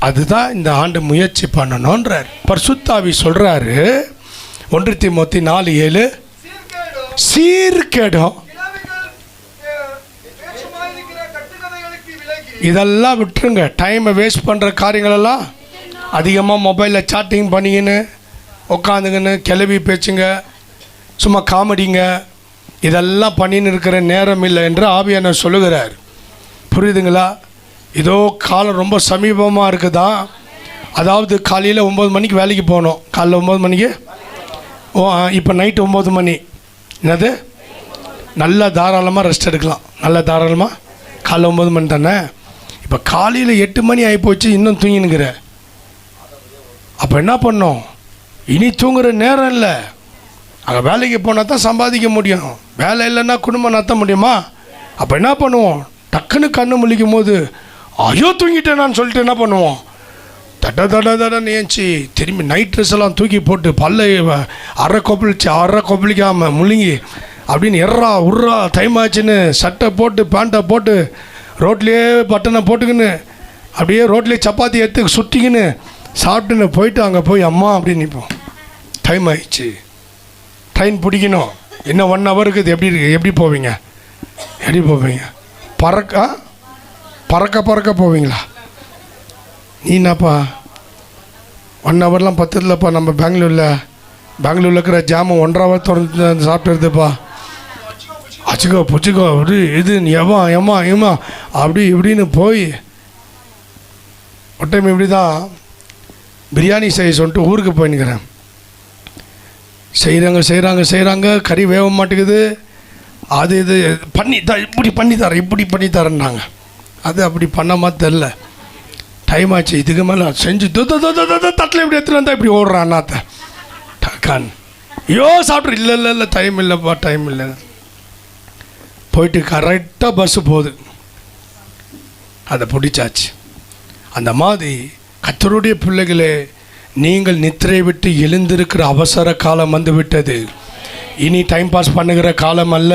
அதுதான் இந்த ஆண்டு முயற்சி பண்ணணுன்றார். பரிசுத்த ஆவி சொல்கிறாரு 1 தீமோத்தி 4:7. சீர்கேடும் இதெல்லாம் விட்டுருங்க. டைமை வேஸ்ட் பண்ணுற காரியங்களெல்லாம் அதிகமாக மொபைலில் சாட்டிங் பண்ணிக்கின்னு உட்காந்துங்கன்னு கிளவி பேச்சுங்க, சும்மா காமெடிங்க, இதெல்லாம் பண்ணின்னு இருக்கிற நேரம் இல்லை என்று ஆவியான சொல்லுகிறார். புரியுதுங்களா? இதோ காலம் ரொம்ப சமீபமாக இருக்குதா. அதாவது காலையில் 9 மணிக்கு வேலைக்கு போகணும். காலைல 9 மணிக்கு. இப்போ நைட்டு 9 மணி. என்னது? நல்லா தாராளமாக ரெஸ்ட் எடுக்கலாம். நல்லா தாராளமாக. காலைல 9 மணி தானே. இப்போ காலையில் 8 மணி ஆகிப்போச்சு, இன்னும் தூங்கினுங்கிற. அப்போ என்ன பண்ணோம்? இனி தூங்குகிற நேரம் இல்லை. அங்கே வேலைக்கு போனால் தான் சம்பாதிக்க முடியும். வேலை இல்லைன்னா குடும்பம் நடத்த முடியுமா? அப்போ என்ன பண்ணுவோம்? டக்குன்னு கண்ணு முழிக்கும் போது ஐயோ தூங்கிட்டேனான்னு சொல்லிட்டு என்ன பண்ணுவோம்? தட ஏஞ்சி திரும்பி நைட் ட்ரெஸ் எல்லாம் தூக்கி போட்டு பல்ல அரை கொப்பளிக்காமல் முழுங்கி அப்படின்னு உர்றா டைம் ஆச்சுன்னு சட்டை போட்டு பேண்ட்டை போட்டு ரோட்லேயே பட்டனை போட்டுக்கின்னு அப்படியே ரோட்லேயே சப்பாத்தி எடுத்து சுட்டிக்கின்னு சாப்பிட்டுன்னு போயிட்டு அங்கே போய் அம்மா அப்படின்னு நிற்போம். டைம் ஆயிடுச்சு, ட்ரெயின் பிடிக்கணும், இன்னும் 1 hour இருக்குது. எப்படி போவீங்க? பறக்க போவீங்களா? நீ என்னப்பா 1 hourலாம் பத்ததுலப்பா. நம்ம பெங்களூரில் இருக்கிற ஜாமு 1.5 hour தொடர்ந்து சாப்பிட்டுருதுப்பா. புச்சிக்கோ அப்படி இது ஏமா அப்படி இப்படின்னு போய் ஒரு டைம் இப்படி தான் பிரியாணி செய்ய சொல்லிட்டு ஊருக்கு போயின்னுக்கிறேன். செய்கிறாங்க, கறி வேக மாட்டேங்குது. அது இது இப்படி பண்ணி தரேன்னாங்க. அது அப்படி பண்ணாமல் தெரில. டைம் ஆச்சு. இதுக்கு மேலே செஞ்சு தட்டில் இப்படி எடுத்துகிட்டு வந்தால் இப்படி ஓடுறான் அண்ணாத்த டக்கான். ஐயோ சாப்பிட்ரு. இல்லை டைம் இல்லைப்பா, டைம் இல்லை. போயிட்டு கரெக்டாக பஸ்ஸு போகுது. அதை பிடிச்சாச்சு. அந்த மாதிரி கர்த்தருடைய பிள்ளைகளே, நீங்கள் நித்திரை விட்டு எழுந்திருக்கிற அவசர காலம் வந்து விட்டது. இனி டைம் பாஸ் பண்ணுகிற காலம் அல்ல.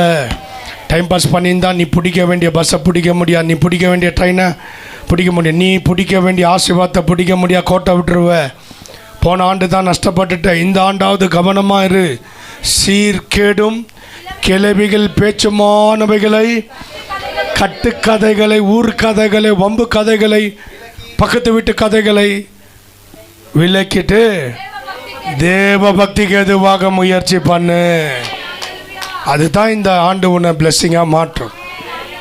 டைம் பாஸ் பண்ணியிருந்தால் நீ பிடிக்க வேண்டிய பஸ்ஸை பிடிக்க முடியாது, நீ பிடிக்க வேண்டிய ட்ரெயினை பிடிக்க முடியாது, நீ பிடிக்க வேண்டிய ஆசீர்வாதத்தை பிடிக்க முடியாது. கோட்டை விட்டுருவ. போன ஆண்டு தான் நஷ்டப்பட்டுட்ட. இந்த ஆண்டாவது கவனமாக இரு. சீர்கேடும் கிளவிகள் பேச்சுமானவைகளை, கட்டுக்கதைகளை, ஊர் கதைகளை, வம்பு கதைகளை, பக்கத்து வீட்டு கதைகளை விலக்கிட்டு தேவ பக்திக்கு எதுவாக முயற்சி பண்ணு. அதுதான் இந்த ஆண்டு உன்னை பிளெஸ்ஸிங்காக மாற்றும்.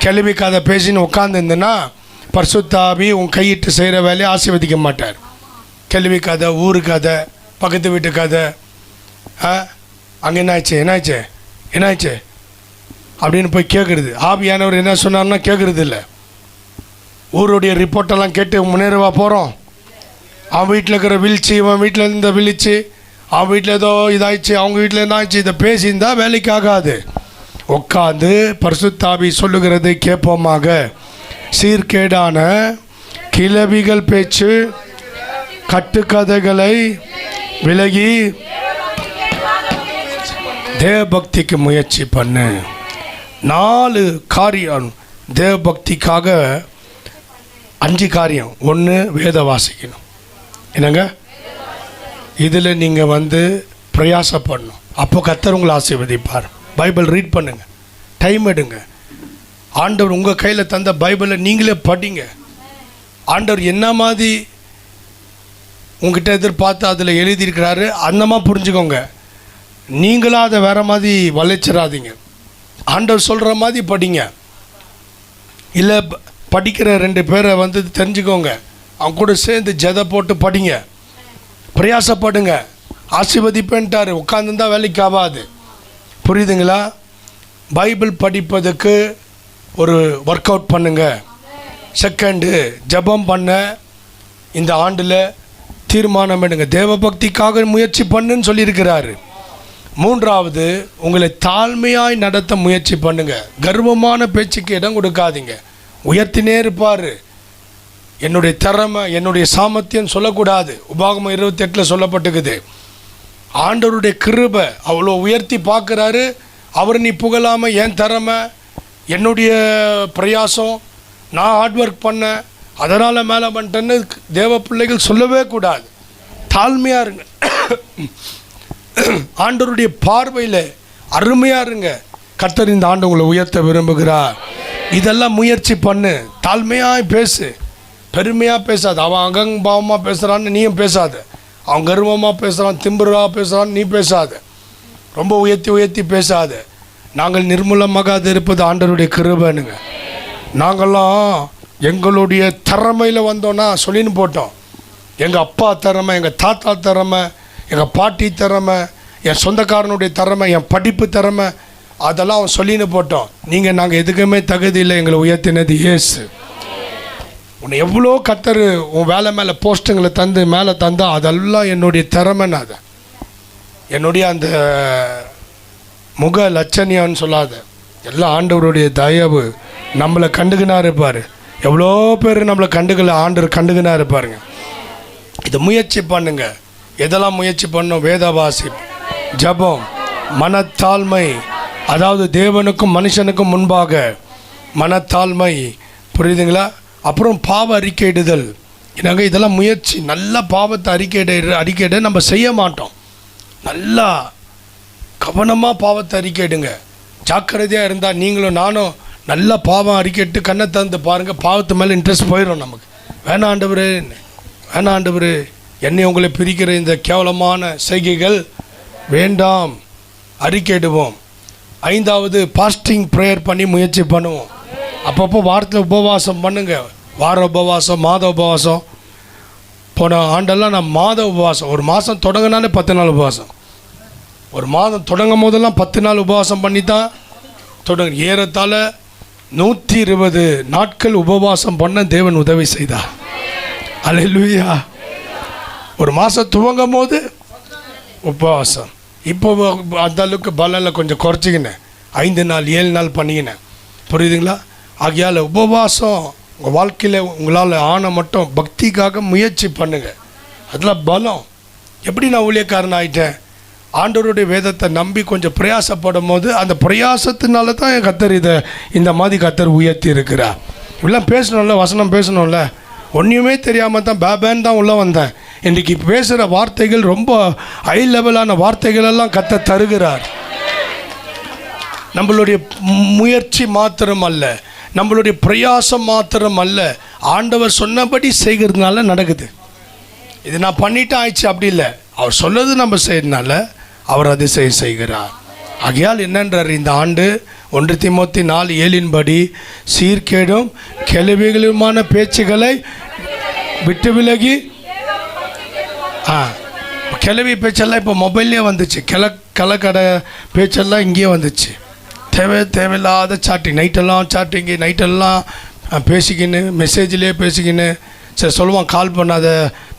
கேள்வி கதை பேசின்னு உட்காந்துருந்தேன்னா பரிசுத்த ஆவி உன் கையிட்டு செய்கிற வேலையை ஆசீர்வதிக்க மாட்டார். கேள்வி கதை, ஊரு கதை, பக்கத்து வீட்டு கதை, அங்கே என்னாச்சு அப்படின்னு போய் கேட்குறது. ஆவியானவர் என்ன சொன்னார்னா கேட்குறது இல்லை. ஊருடைய ரிப்போர்ட்டெல்லாம் கேட்டு முன்னேறவா போகிறோம்? அவன் வீட்டில் இருக்கிற வீழ்ச்சி, இவன் வீட்டில் இருந்த வீழ்ச்சி, அவன் வீட்டில் ஏதோ இதாகிடுச்சு, அவங்க வீட்டில் என்ன ஆயிடுச்சு, இதை பேசியிருந்தால் வேலைக்கு ஆகாது. உட்காந்து பரிசுத்த ஆவி சொல்லுகிறது கேட்போமாக. சீர்கேடான கிளவிகள் பேச்சு, கட்டுக்கதைகளை விலகி தேவபக்திக்கு முயற்சி பண்ணு. 4 காரியம் தேவபக்திக்காக. 5 காரியம். 1 வேத வாசிக்கணும். என்னங்க? இதில் நீங்கள் பிரயாசப்படணும். அப்போ கர்த்தர் உங்களை ஆசீர்வதிப்பார். பைபிள் ரீட் பண்ணுங்கள், டைம் எடுங்க. ஆண்டவர் உங்கள் கையில் தந்த பைபிளை நீங்களே படிங்க. ஆண்டவர் என்ன மாதிரி உங்ககிட்ட எதிர்பார்த்து அதில் எழுதியிருக்கிறாரு அந்தமாக புரிஞ்சுக்கோங்க. நீங்களாக அதை வேறு மாதிரி வளைச்சிடாதீங்க. ஆண்டவர் சொல்கிற மாதிரி படிங்க. இல்லை படிக்கிற 2 பேரை தெரிஞ்சுக்கோங்க, அவங்க கூட சேர்ந்து ஜெதை போட்டு படிங்க, பிரயாசப்படுங்க. ஆசீர்வதிப்பேன்ட்டார். உட்காந்துருந்தால் வேலைக்கு ஆகாது. புரியுதுங்களா? பைபிள் படிப்பதுக்கு ஒரு ஒர்க் அவுட் பண்ணுங்க. செகண்டு, ஜெபம் பண்ண இந்த ஆண்டில் தீர்மானம் எடுங்க. தேவபக்திக்காக முயற்சி பண்ணுன்னு சொல்லியிருக்கிறாரு. 3வது, உங்களை தாழ்மையாய் நடத்த முயற்சி பண்ணுங்க. கர்வமான பேச்சுக்கு இடம் கொடுக்காதீங்க. உயர்த்தினே இருப்பார். என்னுடைய திறமை, என்னுடைய சாமர்த்தியம் சொல்லக்கூடாது. உபாகமம் 28 சொல்லப்பட்டுக்குது. ஆண்டவருடைய கிருபை அவ்வளோ உயர்த்தி பார்க்குறாரு. அவர் நீ புகழாமல் என் திறமை, என்னுடைய பிரயாசம், நான் ஹார்ட் ஒர்க் பண்ணேன், அதனால் மேலே பண்ணிட்டேன்னு தேவ பிள்ளைகள் சொல்லவே கூடாது. தாழ்மையாக இருங்க. ஆண்டவருடைய பார்வையில் அருமையாக இருங்க. கர்த்தர் இந்த ஆண்டு உங்களை உயர்த்த விரும்புகிறார். இதெல்லாம் முயற்சி பண்ணு. தாழ்மையாக பேசு, பெருமையாக பேசாது. அவன் அகம்பாவமாக பேசுகிறான்னு நீயும் பேசாத. அவன் கர்வமாக பேசுகிறான், திம்புறாக பேசுகிறான்னு நீ பேசாத. ரொம்ப உயர்த்தி பேசாத. நாங்கள் நிர்மூலமாகாது இருப்பது ஆண்டவருடைய கிருபைனுங்க. நாங்கள்லாம் எங்களுடைய திறமையில் வந்தோன்னா சொல்லின்னு போட்டோம். எங்கள் அப்பா திறமை, எங்கள் தாத்தா திறமை, எங்கள் பாட்டி திறமை, என் சொந்தக்காரனுடைய திறமை, என் படிப்பு திறமை, அதெல்லாம் அவன் சொல்லின்னு போட்டோம். நாங்கள் எதுக்குமே தகுதி இல்லை. எங்களை உயர்த்தினது இயேசு. உன்னை எவ்வளோ கர்த்தர் உன் வேலை மேலே போஸ்ட்டுங்களை தந்து மேலே தந்தா அதெல்லாம் என்னுடைய திறமைன்னு. அதை என்னுடைய அந்த முக லட்சணியான்னு சொல்லாத. எல்லாம் ஆண்டவருடைய தயவு. நம்மளை கண்டுக்கினா இருப்பார். எவ்வளோ பேர் நம்மளை கண்டுக்கல, ஆண்டவர் கண்டுக்கினா இருப்பாருங்க. இதை முயற்சி பண்ணுங்க. எதெல்லாம் முயற்சி பண்ணும்? வேதவாசி, ஜபம், மனத்தாழ்மை, அதாவது தேவனுக்கும் மனுஷனுக்கும் முன்பாக மனத்தாழ்மை. புரியுதுங்களா? அப்புறம் பாவ அறிக்கையிடுதல். என்னங்க இதெல்லாம் முயற்சி. நல்ல பாவத்தை அறிக்கையிட நம்ம செய்ய மாட்டோம். நல்லா கவனமாக பாவத்தை அறிக்கையிடுங்க. ஜாக்கிரதையாக இருந்தால் நீங்களும் நானும் நல்லா பாவம் அறிக்கையிட்டு கண்ணை திறந்து பாருங்கள். பாவத்து மேலே இன்ட்ரெஸ்ட் போயிடும் நமக்கு. வேணாம் ஆண்டவரே, என்னை உங்களை பிரிக்கிற இந்த கேவலமான செய்கைகள் வேண்டாம். அறிக்கையிடுவோம். 5வது, பாஸ்டிங் ப்ரேயர் பண்ணி முயற்சி பண்ணுவோம். அப்பப்போ வாரத்தில் உபவாசம் பண்ணுங்க. வார உபவாசம், மாத உபவாசம், போன ஆண்டெல்லாம் நான் மாத உபவாசம், ஒரு மாதம் தொடங்கினாலே 10 நாள் உபவாசம். ஒரு மாதம் தொடங்கும் போதெல்லாம் 10 நாள் உபவாசம் பண்ணி தான் தொடங்க. ஏறத்தாழ 120 நாட்கள் உபவாசம் பண்ண தேவன் உதவி செய்தார். அல்லேலூயா. ஒரு மாதம் துவங்கும் போது உபவாசம். இப்போ அந்த அளவுக்கு பலனில் கொஞ்சம் குறைச்சிக்கினேன். 5 நாள் 7 நாள் பண்ணிக்கினேன். புரியுதுங்களா? ஆகையால் உபவாசம் உங்கள் வாழ்க்கையில் உங்களால் ஆன மட்டும் பக்திக்காக முயற்சி பண்ணுங்கள். அதில் பலம். எப்படி நான் ஊழியக்காரன் ஆகிட்டேன்? ஆண்டவருடைய வேதத்தை நம்பி கொஞ்சம் பிரயாசப்படும் போது அந்த பிரயாசத்தினால தான் என் கத்தர் இந்த மாதிரி கத்தர் உயர்த்தி இருக்கிறார். இப்படிலாம் பேசணும்ல, வசனம் பேசணும்ல. ஒன்றுமே தெரியாமல் தான் பேபேன்னு தான் உள்ளே வந்தேன். இன்றைக்கி பேசுகிற வார்த்தைகள் ரொம்ப ஹை லெவலான வார்த்தைகள் எல்லாம் கத்தர் தருகிறார். நம்மளுடைய முயற்சி மாத்திரம் அல்ல, நம்மளுடைய பிரயாசம் மாத்திரம் அல்ல, ஆண்டவர் சொன்னபடி செய்கிறதுனால நடக்குது. இது நான் பண்ணிட்டு ஆயிடுச்சு அப்படி இல்லை, அவர் சொல்லது நம்ம செய்யறதுனால அவர் அதிசயம் செய்கிறார். ஆகையால் என்னன்றார் இந்த ஆண்டு 1 தீமோத்தி 4:7 படி சீர்கேடும் கேள்விகளுமான பேச்சுகளை விட்டு விலகி, கிளவி பேச்செல்லாம் இப்போ மொபைல்லே வந்துச்சு. கிளக்கடை பேச்செல்லாம் இங்கேயே வந்துச்சு. தேவையில்லாத சாட்டிங், நைட்டெல்லாம் பேசிக்கின்னு, மெசேஜ்லேயே பேசிக்கின்னு. சரி சொல்லுவான், கால் பண்ணாத,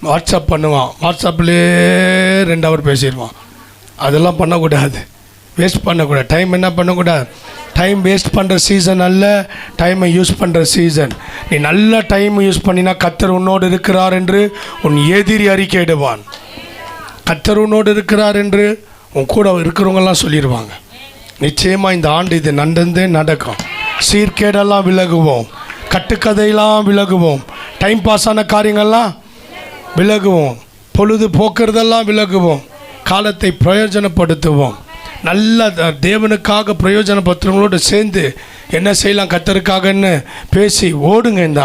வாட்ஸ்அப் பண்ணுவான், வாட்ஸ்அப்லேயே 2 ஹவர் பேசிடுவான். அதெல்லாம் பண்ணக்கூடாது, வேஸ்ட் பண்ணக்கூடாது. டைம் என்ன பண்ணக்கூடாது? டைம் வேஸ்ட் பண்ணுற சீசன் அல்ல, டைமை யூஸ் பண்ணுற சீசன். நீ நல்ல டைம் யூஸ் பண்ணினா கர்த்தர் உன்னோடு இருக்கிறார் என்று உன் எதிரி அறிக்கையிடுவான். கர்த்தர் உன்னோடு இருக்கிறார் என்று உன் கூட இருக்கிறவங்கெல்லாம் சொல்லிடுவாங்க. நிச்சயமாக இந்த ஆண்டு இது நடக்கும். சீர்கேடெல்லாம் விலகுவோம், கட்டுக்கதையெல்லாம் விலகுவோம், டைம் பாஸான காரியங்கள்லாம் விலகுவோம், பொழுது போக்குறதெல்லாம் விலகுவோம், காலத்தை பிரயோஜனப்படுத்துவோம். நல்ல தேவனுக்காக பிரயோஜனப்படுத்துறவங்களோடு சேர்ந்து என்ன செய்யலாம் கர்த்தருக்காகன்னு பேசி ஓடுங்க. இந்த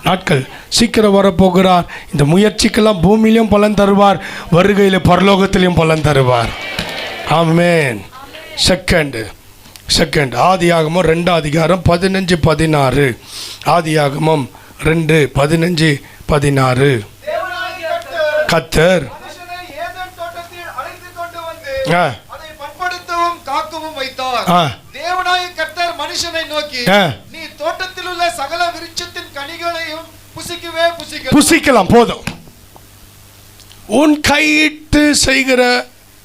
நாட்கள் சீக்கிரம் வரப்போகிறார். இந்த முயற்சிக்கெல்லாம் பூமியிலையும் பலன் தருவார், வருகையில் பரலோகத்திலையும் பலன் தருவார். ஆமென். செகண்ட் ஆதியாகமம் 2 அதிகாரம் 15-16. ஆதியாகமம் 2:15-16. கர்த்தர் தேவனாய கர்த்தர் மனுஷனை நோக்கி, நீ தோட்டத்தில் உள்ள சகல விருட்சத்தின் கனிகளையும் புசிக்கலாம். போதும். உன் கையிட்டு செய்கிற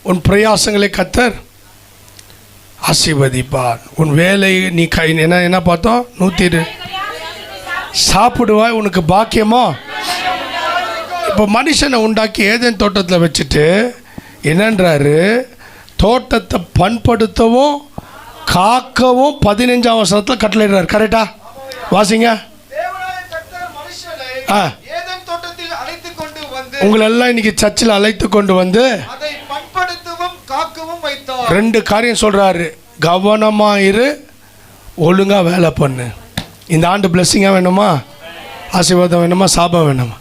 உன் பிரயாசங்களை கர்த்தர் ஆசீர்வதிப்பார். உன் வேலை நீ என்ன பார்த்தோம்? 100 சாப்பிடுவாய், உனக்கு பாக்கியமோ. இப்போ மனுஷனை உண்டாக்கி ஏதேன் தோட்டத்தில் வச்சுட்டு என்னன்றாரு? தோட்டத்தை பண்படுத்தவும் காக்கவும் 15ஆம் வசனத்தில் கட்டளையிடுறார். கரெக்டா? வாசிங்க. உங்களெல்லாம் இன்னைக்கு சர்ச்சில் அழைத்து கொண்டு வந்து 2 காரியம் சொல்றாரு. கவனமாயிரு, ஒழுங்கா வேலை பண்ணு. இந்த ஆண்டு பிளஸ்ஸிங்காக வேணுமா? ஆசீர்வாதம் வேணுமா? சாபம் வேணுமா?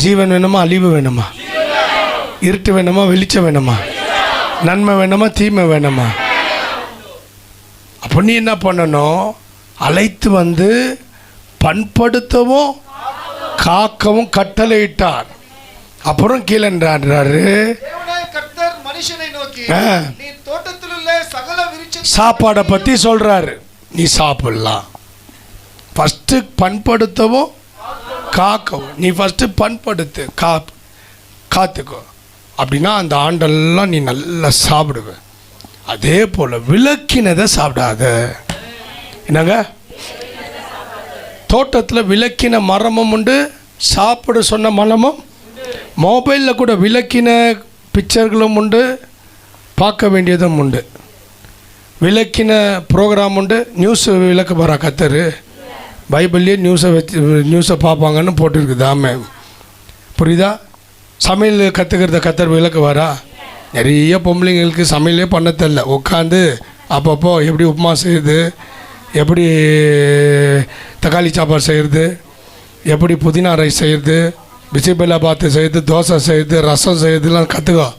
ஜீவன் வேணுமா? அழிவு வேணுமா? இருட்டு வேணுமா? வெளிச்சம் வேணுமா? நன்மை வேணுமா? தீமை வேணுமா? அப்போ நீ என்ன பண்ணணும்? அழைத்து வந்து பண்படுத்தவும் காக்கவும் கட்டளையிட்டார். அப்புறம் கீழன்றாரு, சாப்பாடை பற்றி சொல்றாரு. நீ சாப்பிடலாம். ஃபஸ்ட்டு பண்படுத்தவும் காக்கவும். நீ ஃபஸ்ட்டு பண்படுத்து, காத்துக்கோ. அப்படின்னா அந்த ஆண்டெல்லாம் நீ நல்லா சாப்பிடுவ. அதே போல் விலக்கினதை சாப்பிடாத. என்னங்க? தோட்டத்தில் விலக்கின மரமும் உண்டு, சாப்பிட சொன்ன மரமும். மொபைலில் கூட விலக்கின பிக்சர்களும் உண்டு, பார்க்க வேண்டியதும் உண்டு. விலக்கின ப்ரோக்ராம் உண்டு. நியூஸ் விளக்க போகிறா கத்தர். பைபிள்லேயே நியூஸை பார்ப்பாங்கன்னு போட்டுருக்குது. ஆமே, புரியுதா? சமையல் கற்றுக்கிறத கத்தர் விளக்க வரா? நிறைய பொம்பளைங்களுக்கு சமையலே பண்ண தெரியல. உட்காந்து அப்பப்போ எப்படி உப்புமா செய்யுது, எப்படி தக்காளி சாப்பாடு செய்கிறது, எப்படி புதினா ரைஸ் செய்கிறது, பிசிபெல்லா பாத்து செய்யுது, தோசை செய்யுது, ரசம் செய்யுதுலாம் கற்றுக்கோ.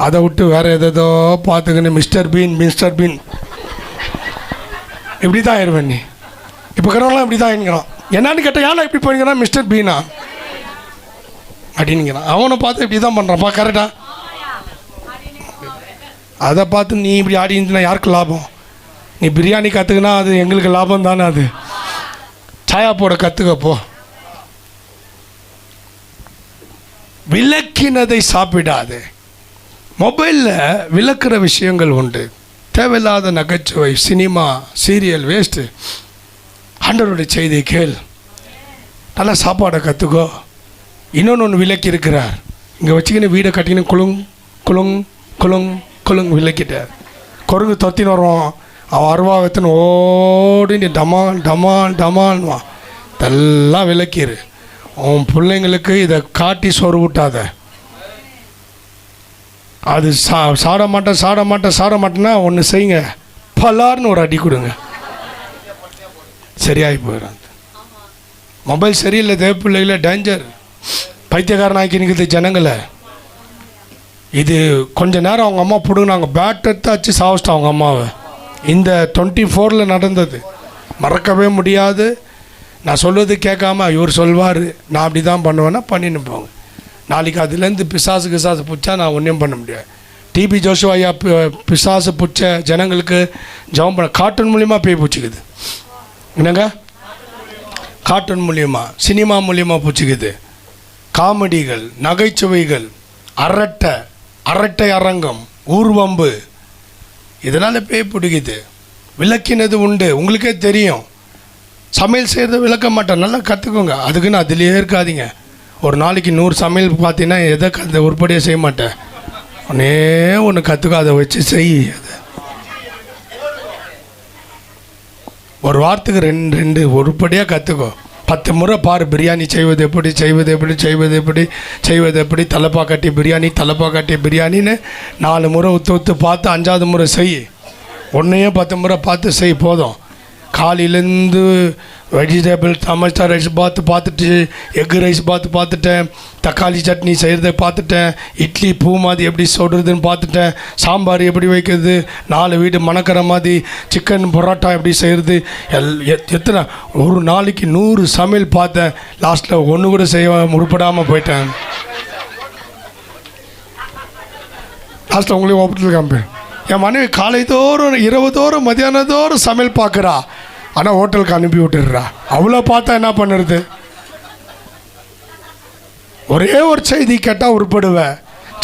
அதை விட்டு வேறு எதோ பார்த்துக்கின்னு மிஸ்டர் பீன் இப்படி தான் ஆயிடுவேன். நீ இப்போ இருக்கிறவங்களாம் இப்படி தான் ஆகிக்கிறான். என்னான்னு கேட்டால் ஏன்னா இப்படி போய்க்கிறான்? மிஸ்டர் பீனா அப்படின்னுங்கிறான். அவனை பார்த்து இப்படி தான் பண்ணுறான்ப்பா, கரெக்டா? அதை பார்த்து நீ இப்படி ஆடி இருந்துச்சுன்னா யாருக்கு லாபம்? நீ பிரியாணி கற்றுக்கினா அது எங்களுக்கு லாபம் தானே. அது சாயா போட கற்றுக்கப்போ. விளக்கினதை சாப்பிடாது. மொபைலில் விளக்குற விஷயங்கள் உண்டு. தேவையில்லாத நகைச்சுவை, சினிமா, சீரியல் வேஸ்ட்டு. ஆண்டவருடைய செய்தியை கேள், நல்லா சாப்பாடை கற்றுக்கோ. இன்னொன்று விளக்கி இருக்கிறார். இங்கே வச்சுக்கின்னு வீடை கட்டிக்கின்னு குளுங் குளுங் குளுங் குளுங் விளக்கிட்டார். குரங்கு தொத்தின்னு வருவான், அவன் அருவாகத்தின்னு ஓடின்னு டமான் டமான் டமான்வான். இதெல்லாம் விளக்கிடு. உன் பிள்ளைங்களுக்கு இதை காட்டி சோறு விட்டாத. அது சாட மாட்டேன்னா ஒன்று செய்யுங்க, பலார்னு ஒரு அடி கொடுங்க, சரியாகி போயிடும். மொபைல் சரியில்லை, தேவ பிள்ளைகள டேஞ்சர். பைத்தியக்காரன் ஆக்கி நிற்கிறது ஜனங்களை. இது கொஞ்ச நேரம் அவங்க அம்மா பிடுங்கினாங்க, பேட்டத்தை வச்சு சாவச்சிட்டா அவங்க அம்மாவை. இந்த 24 நடந்தது, மறக்கவே முடியாது. நான் சொல்வது கேட்காம இவர் சொல்வார், நான் அப்படி தான் பண்ணுவேன்னா பண்ணின்னு போங்க. நாளைக்கு அதுலேருந்து பிசாசு பிடிச்சா நான் ஒன்றும் பண்ண முடியாது. டிபி ஜோஷுவா ஐயா பிசாசு பிடிச்ச ஜனங்களுக்கு ஜெபம் பண்ண கார்ட்டூன் மூலிமா பேய் பிடிச்சிக்குது. என்னங்க? கார்ட்டூன் மூலியமாக, சினிமா மூலியமாக பிடிச்சிக்குது. காமெடிகள், நகைச்சுவைகள், அரட்டை அரங்கம், ஊர்வம்பு, இதனால் பேய் பிடிக்குது. விளக்கினது உண்டு, உங்களுக்கே தெரியும். சமையல் செய்கிறத விளக்க மாட்டேன், நல்லா கற்றுக்கோங்க. அதுக்குன்னு அதுலேயே இருக்காதீங்க. ஒரு நாளைக்கு 100 சமையல் பார்த்தீங்கன்னா எதை அந்த உருப்படியாக செய்ய மாட்டேன். ஒன்று கற்றுக்கோ, அதை வச்சு செய். அது ஒரு வாரத்துக்கு 2 உருப்படியாக கற்றுக்கோ. 10 முறை பாரு, பிரியாணி செய்வது எப்படி, தலைப்பா கட்டி பிரியாணின்னு 4 முறை ஊற்று பார்த்து 5ஆவது முறை செய். ஒன்றையே 10 முறை பார்த்து செய், போதும். காலையிலேருந்து வெஜிடபிள் டமாட்டா ரைஸ் பார்த்துட்டு, எக்கு ரைஸ் பார்த்துட்டேன், தக்காளி சட்னி செய்கிறத பார்த்துட்டேன், இட்லி பூ மாதிரி எப்படி சொல்கிறதுன்னு பார்த்துட்டேன், சாம்பார் எப்படி வைக்கிறது, 4 வீடு மணக்கிற மாதிரி சிக்கன் பரோட்டா எப்படி செய்கிறது, எத்தனை ஒரு நாளைக்கு 100 சமையல் பார்த்தேன். லாஸ்ட்டில் ஒன்று கூட செய்ய முற்படாமல் போயிட்டேன். லாஸ்ட்டில் உங்களையும் ஓப்பத்தில் காமிப்பேன். என் மனைவி காலை தோறும் இரவு தோறும் மத்தியானத்தோறும் சமையல் பார்க்குறா, ஆனால் ஹோட்டலுக்கு அனுப்பி விட்டுடுறா. அவ்வளோ பார்த்தா என்ன பண்ணுறது? ஒரே ஒரு செய்தி கேட்டால் உருப்படுவேன்.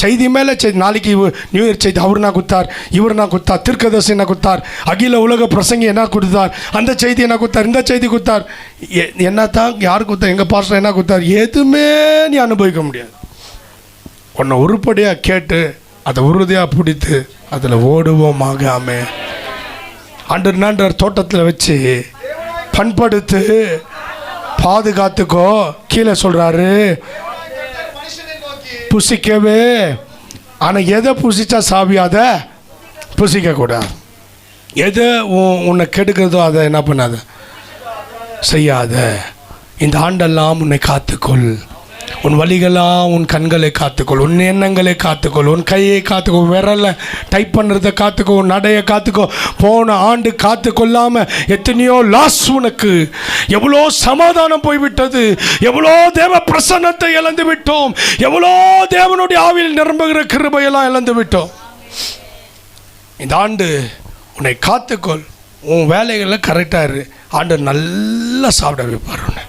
செய்தி மேலே செய்தி. நாளைக்கு நியூ இயர் செய்தி, அவர் என்ன கொடுத்தார், இவர் என்ன கொடுத்தார், தீர்க்கதரிசி என்ன கொடுத்தார், அகில உலக பிரசங்கி என்ன கொடுத்தார், அந்த செய்தி என்ன கொடுத்தார், இந்த செய்தி கொடுத்தார், என்ன தான் யார் கொடுத்தா, எங்கள் பாஸ்டர் என்ன கொடுத்தார், எதுவுமே நீ அனுபவிக்க முடியாது. உன்னை உருப்படியாக கேட்டு அதை உறுதியாக பிடித்து அதில் ஓடுவோமாக. ஆமே. ஆண்டவர் தோட்டத்தில் வச்சு பண்படுத்து பாதுகாத்துக்கோ. கீழே சொல்கிறாரு, புசிக்கவே. ஆனால் எதை புசிச்சா சாவியாத புசிக்கக்கூடாது. எதை உன்னை கெடுக்கிறதோ அதை என்ன பண்ணாத, செய்யாத. இந்த ஆண்டெல்லாம் உன்னை காத்துக்கொள். உன் வழிகளாம் உன் கண்களை காத்துக்கொள், உன் எண்ணங்களை காத்துக்கொள், உன் கையை காத்துக்கோ, விரலை டைப் பண்ணுறதை காத்துக்கோ, உன் நடையை காத்துக்கோ. போன ஆண்டு காத்துக்கொள்ளாமல் எத்தனையோ லாஸ். உனக்கு எவ்வளோ சமாதானம் போய்விட்டது, எவ்வளோ தேவ பிரசன்னத்தை இழந்து விட்டோம், எவ்வளோ தேவனுடைய ஆவியில் நிரம்புகிற கிருபையெல்லாம் இழந்து விட்டோம். இந்த ஆண்டு உன்னை காத்துக்கொள், உன் வேலைகளில் கரெக்டாக இரு. ஆண்டு நல்லா சாப்பிட வைப்பார், உன்னை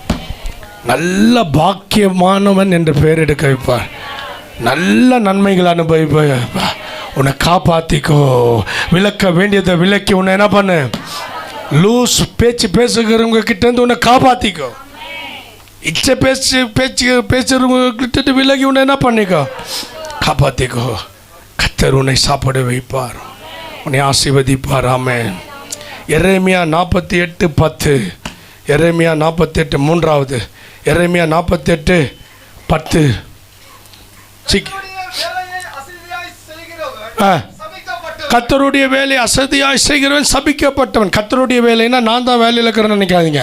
நல்ல பாக்கியமானவன் என்று பெயர் எடுக்க வைப்பார், நல்ல நன்மைகள் அனுபவிப்பார். உன்னை காப்பாற்றிக்கோ. விளக்க வேண்டியதை விளக்கி உன்னை என்ன பண்ணு, லூஸ் பேசுகிறவங்க கிட்டேருந்து உன்னை காப்பாற்றிக்கோ. இச்சை பேசுகிறவங்க கிட்ட விலகி உன்னை என்ன பண்ணிக்கோ, காப்பாற்றிக்கோ. கர்த்தர் உன்னை சாப்பிட வைப்பார், உன்னை ஆசீர்வதிப்பார். ஆமென். எரேமியா 48:10. எரேமியா 48 3வது. எரேமியா 48:10. கர்த்தருடைய வேலையை அசதியாய் செய்கிறவன் சபிக்கப்பட்டவன். கர்த்தருடைய வேலைன்னா நான் தான் வேலையில் இருக்கிறேன்னு நினைக்காதீங்க.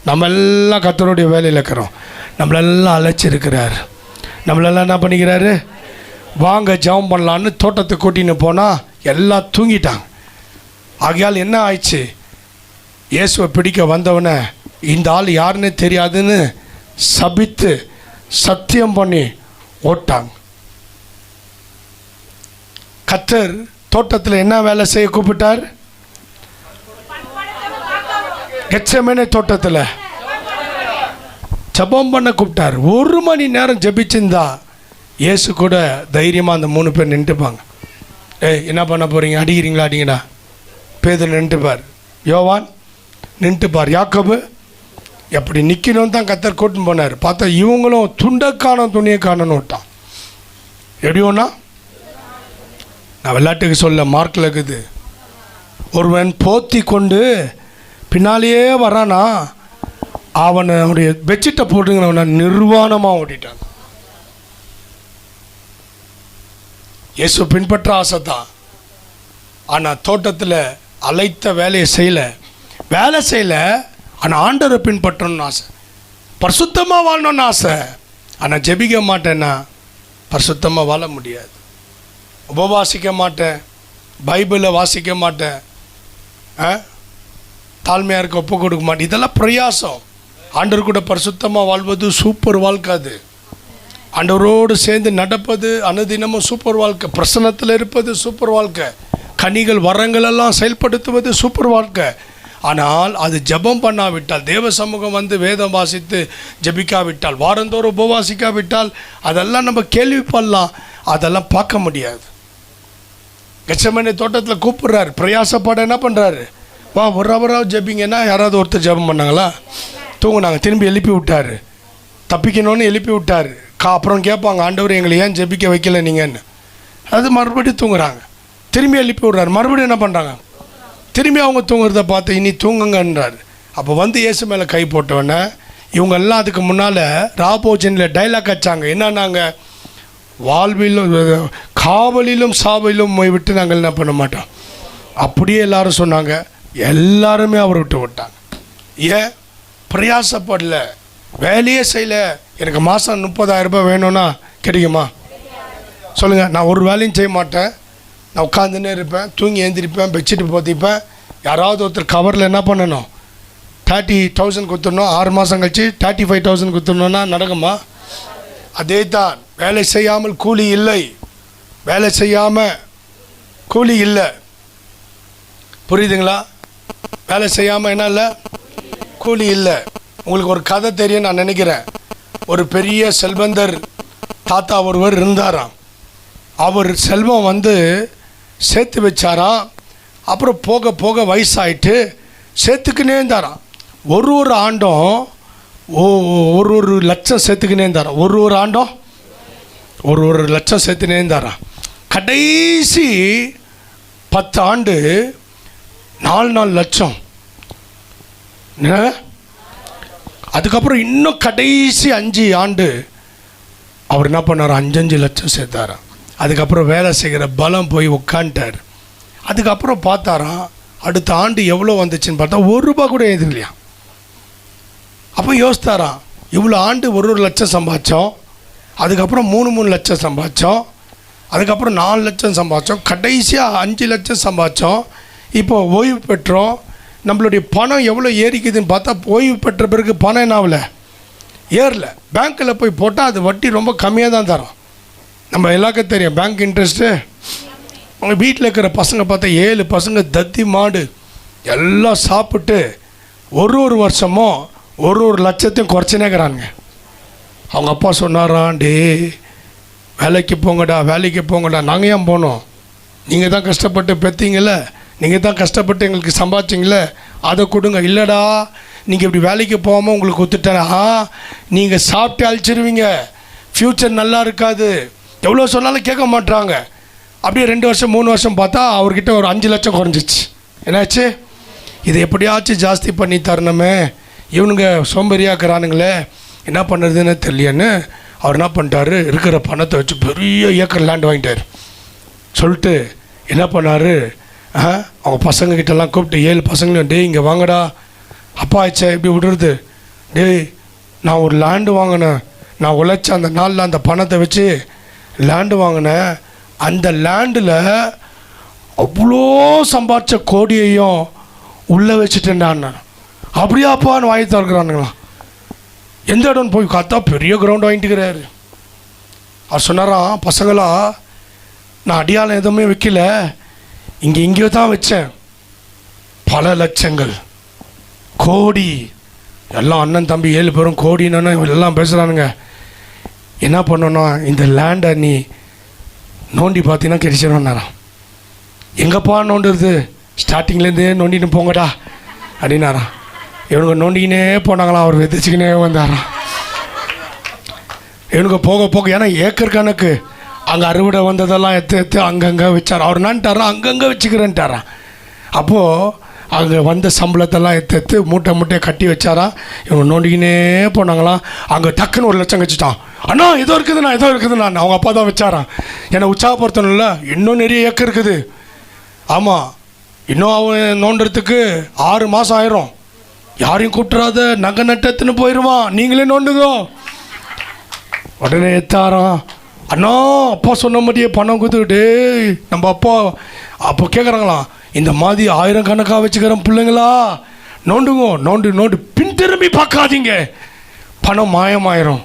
நம்ம எல்லாம் கர்த்தருடைய வேலையில் இருக்கிறோம். நம்மளெல்லாம் அழைச்சிருக்கிறார். நம்மளெல்லாம் என்ன பண்ணிக்கிறாரு, வாங்க ஜெபம் பண்ணலான்னு தோட்டத்துக்கு கூட்டின்னு போனால் எல்லாம் தூங்கிட்டாங்க. ஆகையால் என்ன ஆயிடுச்சு, இயேசுவை பிடிக்க வந்தவனை இந்த ஆள் யாருன்னு தெரியாதுன்னு சபித்து சத்தியம் பண்ணி ஓட்டாங்க. கர்த்தர் தோட்டத்தில் என்ன வேலை செய்ய கூப்பிட்டார்? கெத்செமனே தோட்டத்தில் ஜெபம் பண்ண கூப்பிட்டார். 1 மணி நேரம் ஜெபிச்சிருந்தா இயேசு கூட தைரியமாக அந்த 3 பேர் நின்றுப்பாங்க. என்ன பண்ண போகிறீங்க? அடிக்கிறீங்களா? அடிங்கடா. பேதுரு நின்றுப்பார், யோவான் நின்றுப்பார், யாக்கோபு எப்படி நிற்கணும்னு தான் கர்த்தர் கூட்டின்னு போனார். பார்த்தா இவங்களும் துணியை காணணும் விட்டான். எப்படி ஒன்றா? நான் விளையாட்டுக்கு சொல்ல மார்க்கில் இருக்குது. ஒருவன் போத்தி கொண்டு பின்னாலேயே வரானா அவனுடைய பெட்ஷீட்டை போட்டுங்கிறவனை நிர்வாணமாக ஓட்டிட்டான். இயேசு பின்பற்ற ஆசை தான், ஆனால் தோட்டத்தில் அழைத்த வேலையை செய்யலை. ஆனால் ஆண்டவரை பின்பற்றணும்னு ஆசை, பரிசுத்தமாக வாழணும்னு ஆசை. ஆனால் ஜெபிக்க மாட்டேன்னா பரிசுத்தமாக வாழ முடியாது. உபவாசிக்க மாட்டேன், பைபிளை வாசிக்க மாட்டேன், தாழ்மையாக இருக்க ஒப்பு கொடுக்க மாட்டேன். இதெல்லாம் பிரயாசம். ஆண்டவர் கூட பரிசுத்தமாக வாழ்வது சூப்பர் வாழ்க்கை. அது ஆண்டவரோடு சேர்ந்து நடப்பது அனுதினமும் சூப்பர் வாழ்க்கை. பிரசன்னத்தில் இருப்பது சூப்பர் வாழ்க்கை. கனிகள் வரங்களெல்லாம் செயல்படுத்துவது சூப்பர் வாழ்க்கை. ஆனால் அது ஜெபம் பண்ணாவிட்டால், தேவ சமூகம் வந்து வேதம் வாசித்து ஜெபிக்காவிட்டால், வாரந்தோறும் உபவாசிக்காவிட்டால், அதெல்லாம் நம்ம கேள்விப்படலாம், அதெல்லாம் பார்க்க முடியாது. கெத்செமனே தோட்டத்தில் கூப்பிட்றாரு, பிரயாசப்பட என்ன பண்ணுறாரு? வா ஒரு அவராக ஜெபிங்கன்னா யாராவது ஒருத்தர் ஜெபம் பண்ணாங்களா? தூங்குனாங்க. திரும்பி எழுப்பி விட்டார், தப்பிக்கணும்னு எழுப்பி விட்டார். அப்புறம் கேட்பாங்க, ஆண்டவர் எங்களை ஏன் ஜெபிக்க வைக்கல நீங்கன்னு. அது மறுபடியும் தூங்குறாங்க. திரும்பி எழுப்பி விட்றாரு, மறுபடியும் என்ன பண்ணுறாங்க? திரும்பி அவங்க தூங்குறத பார்த்து இனி தூங்குங்கன்றார். அப்போ வந்து இயேசு மேலே கை போட்டோன்னே இவங்க எல்லாம் அதுக்கு முன்னால் ராபோஜனில் டைலாக் வச்சாங்க. என்னன்னாங்க? வாழ்விலும் காவலிலும் சாவலிலும் விட்டு நாங்கள் என்ன பண்ண மாட்டோம். அப்படியே எல்லாரும் சொன்னாங்க. எல்லாருமே அவரை விட்டாங்க. ஏன்? பிரயாசப்படல, வேலையே செய்யலை. எனக்கு மாதம் 30,000 ரூபாய் வேணும்னா கிடைக்குமா? சொல்லுங்கள். நான் ஒரு வேலையும் செய்ய மாட்டேன், நான் உட்காந்துன்னே இருப்பேன், தூங்கி எழுந்திரிப்பேன், பெட்ஷீட்டு போத்திப்பேன். யாராவது ஒருத்தர் கவரில் என்ன பண்ணணும்? 30,000 கொடுத்துடணும். 6 மாதம் கழிச்சு 35,000 கொடுத்துடணுன்னா நடக்குமா? அதே தான். வேலை செய்யாமல் கூலி இல்லை, வேலை செய்யாமல் கூலி இல்லை. புரியுதுங்களா? வேலை செய்யாமல் என்ன இல்லை? கூலி இல்லை. உங்களுக்கு ஒரு கதை தெரியும் நான் நினைக்கிறேன். ஒரு பெரிய செல்வந்தர் தாத்தா ஒருவர் இருந்தாராம். அவர் செல்வம் வந்து சேர்த்து வச்சாராம். அப்புறம் போக போக வயசாயிட்டு சேர்த்துக்கினே இருந்தாராம். ஒரு ஆண்டும் ஒரு லட்சம் சேர்த்துக்கினே இருந்தாராம். ஒரு ஆண்டும் ஒரு லட்சம் சேர்த்துனே இருந்தாராம். கடைசி 10 ஆண்டு 4 லட்சம். அதுக்கப்புறம் இன்னும் கடைசி 5 ஆண்டு அவர் என்ன பண்ணார்? 5 லட்சம் சேர்த்தாராம். அதுக்கப்புறம் வேலை செய்கிற பலம் போய் உட்காந்துட்டார். அதுக்கப்புறம் பார்த்தாராம், அடுத்த ஆண்டு எவ்வளோ வந்துச்சுன்னு பார்த்தா ₹1 கூட எழுதுலையா. அப்போ யோசித்தாராம், இவ்வளோ ஆண்டு ஒரு லட்சம் சம்பாதிச்சோம், அதுக்கப்புறம் 3 லட்சம் சம்பாதிச்சோம், அதுக்கப்புறம் 4 லட்சம் சம்பாதிச்சோம், கடைசியாக 5 லட்சம் சம்பாதிச்சோம். இப்போ ஓய்வு பெற்றோம். நம்மளுடைய பணம் எவ்வளோ ஏறிக்குதுன்னு பார்த்தா ஓய்வு பெற்ற பிறகு பணம் என்ன ஆகலை? ஏறல. பேங்க்கில் போய் போட்டால் அது வட்டி ரொம்ப கம்மியாக தான் தரோம். நம்ம எல்லாருக்கும் தெரியும் பேங்க் இன்ட்ரெஸ்ட்டு. அவங்க வீட்டில் இருக்கிற பசங்க பார்த்தா 7 பசங்க தத்தி மாடு எல்லாம் சாப்பிட்டு ஒரு வருஷமும் ஒரு லட்சத்தையும் குறைச்சினே இருக்கிறாங்க. அவங்க அப்பா சொன்னாராம், டே வேலைக்கு போங்கடா. நாங்கள் ஏன் போனோம்? நீங்கள் தான் கஷ்டப்பட்டு பெற்றீங்களே, நீங்கள் தான் கஷ்டப்பட்டு எங்களுக்கு சம்பாதிச்சிங்களே, அதை கொடுங்க. இல்லைடா, நீங்கள் இப்படி வேலைக்கு போகாமல் உங்களுக்கு கொடுத்துட்டா நீங்கள் சாப்பிட்டு அழிச்சிருவீங்க, ஃப்யூச்சர் நல்லா இருக்காது. எவ்வளோ சொன்னாலும் கேட்க மாட்டாங்க. அப்படியே 2 வருஷம் 3 வருஷம் பார்த்தா அவர்கிட்ட ஒரு 5 லட்சம் குறைஞ்சிச்சு. என்னாச்சு? இதை எப்படியாச்சும் ஜாஸ்தி பண்ணி தரணுமே, இவனுங்க சோம்பேறியாக்குறானுங்களே, என்ன பண்ணுறதுன்னு தெரியலன்னு அவர் என்ன பண்ணிட்டாரு? இருக்கிற பணத்தை வச்சு பெரிய ஏக்கர் லேண்ட் வாங்கிட்டார். சொல்லிட்டு என்ன பண்ணார்? அவங்க பசங்கக்கிட்டலாம் கூப்பிட்டு 7 பசங்களும், டேய் இங்கே வாங்கடா, அப்பா ஆச்சா எப்படி விடுறது? டேய் நான் ஒரு லேண்டு வாங்கினேன், நான் உழைச்ச அந்த நாளில் அந்த பணத்தை வச்சு லேண்டு வாங்கினேன். அந்த லேண்டில் அவ்வளோ சம்பாதிச்ச கோடியையும் உள்ளே வச்சுட்டேன்டான். அப்படியாப்பான்னு வாங்கி திறக்கிறானுங்களாம். எந்த இடம்னு போய் பார்த்தா பெரிய கிரவுண்ட் வாங்கிட்டுக்கிறாரு. அவர் சொன்னாராம், பசங்களா நான் அடியாளம் எதுவுமே வைக்கல, இங்கேயோ தான் வச்சேன். பல லட்சங்கள், கோடி, எல்லாம் அண்ணன் தம்பி 7 பேரும் கோடின்னு எல்லாம் பேசுகிறானுங்க. என்ன பண்ணோன்னா, இந்த லேண்டை நீ நோண்டி பார்த்தீங்கன்னா கிடைச்சிடும்னாராம். எங்கப்பா நோண்டுறது, ஸ்டார்டிங்லேருந்தே நோண்டின்னு போங்கடா அப்படின்னாராம். இவனுங்க நோண்டிக்கினே போனாங்களாம், அவர் விதைச்சிக்கினே வந்தாராம். இவனுக்கு போக போக, ஏன்னா ஏக்கர் கணக்கு அங்கே அறுவடை வந்ததெல்லாம் எடுத்து அங்கங்கே வச்சார். அவர் என்னான்ட்டாரா, அங்கங்கே வச்சுக்கிறேன்ட்டாரா. அப்போது அங்கே வந்த சம்பளத்தெல்லாம் எடுத்து மூட்டையை கட்டி வச்சாரா. இவங்க நோண்டிக்கினே போனாங்களாம். அங்கே டக்குன்னு 1 லட்சம் வச்சுட்டான். அண்ணா ஏதோ இருக்குதுண்ணா அவங்க அப்பா தான் வச்சாரான். என்னை உற்சாகப்படுத்தணும் இல்லை, இன்னும் நிறைய ஏக்கர் இருக்குது. ஆமாம், இன்னும் அவன் நோண்டுறதுக்கு 6 மாதம் ஆயிரும். யாரையும் கூட்டுறாத, நகை நட்டத்துன்னு போயிடுவான், நீங்களே நோண்டுங்க. உடனே எத்தாரான். அண்ணா அப்பா சொன்ன மாதிரியே பணம் கொடுத்துக்கிட்டு நம்ம அப்பா அப்போ கேட்குறாங்களாம், இந்த மாதிரி 1000 கணக்காக வச்சுக்கிறேன் பிள்ளைங்களா, நோண்டுங்க, நோண்டு பின் திரும்பி பார்க்காதீங்க, பணம் மாயமாயிரும்.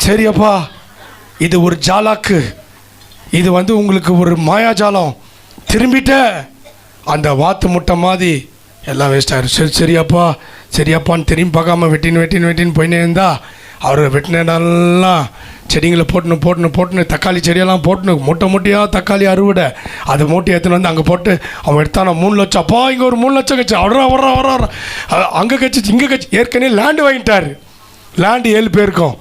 சரி அப்பா, இது ஒரு ஜாலாக்கு, இது உங்களுக்கு ஒரு மாயாஜாலம், திரும்பிட்ட அந்த வாத்து முட்டை மாதிரி எல்லாம் வேஸ்ட் ஆயிரும். சரியாப்பான்னு திரும்பி பார்க்காம வெட்டின்னு போயினே இருந்தா, அவர் வெட்டினெல்லாம் செடிங்களை போட்டுன்னு தக்காளி செடியெல்லாம் போட்டுன்னு மூட்டையாக தக்காளி அறுவடை, அது மூட்டை எடுத்துன்னு வந்து அங்கே போட்டு அவன் எடுத்தானா 3 லட்சம். அப்பா இங்கே ஒரு 3 லட்சம் கட்சி, வர்றா அங்கே கட்சி இங்கே கட்சி. ஏற்கனவே லேண்டு வாங்கிட்டார், லேண்டு 7 பேருக்கும்.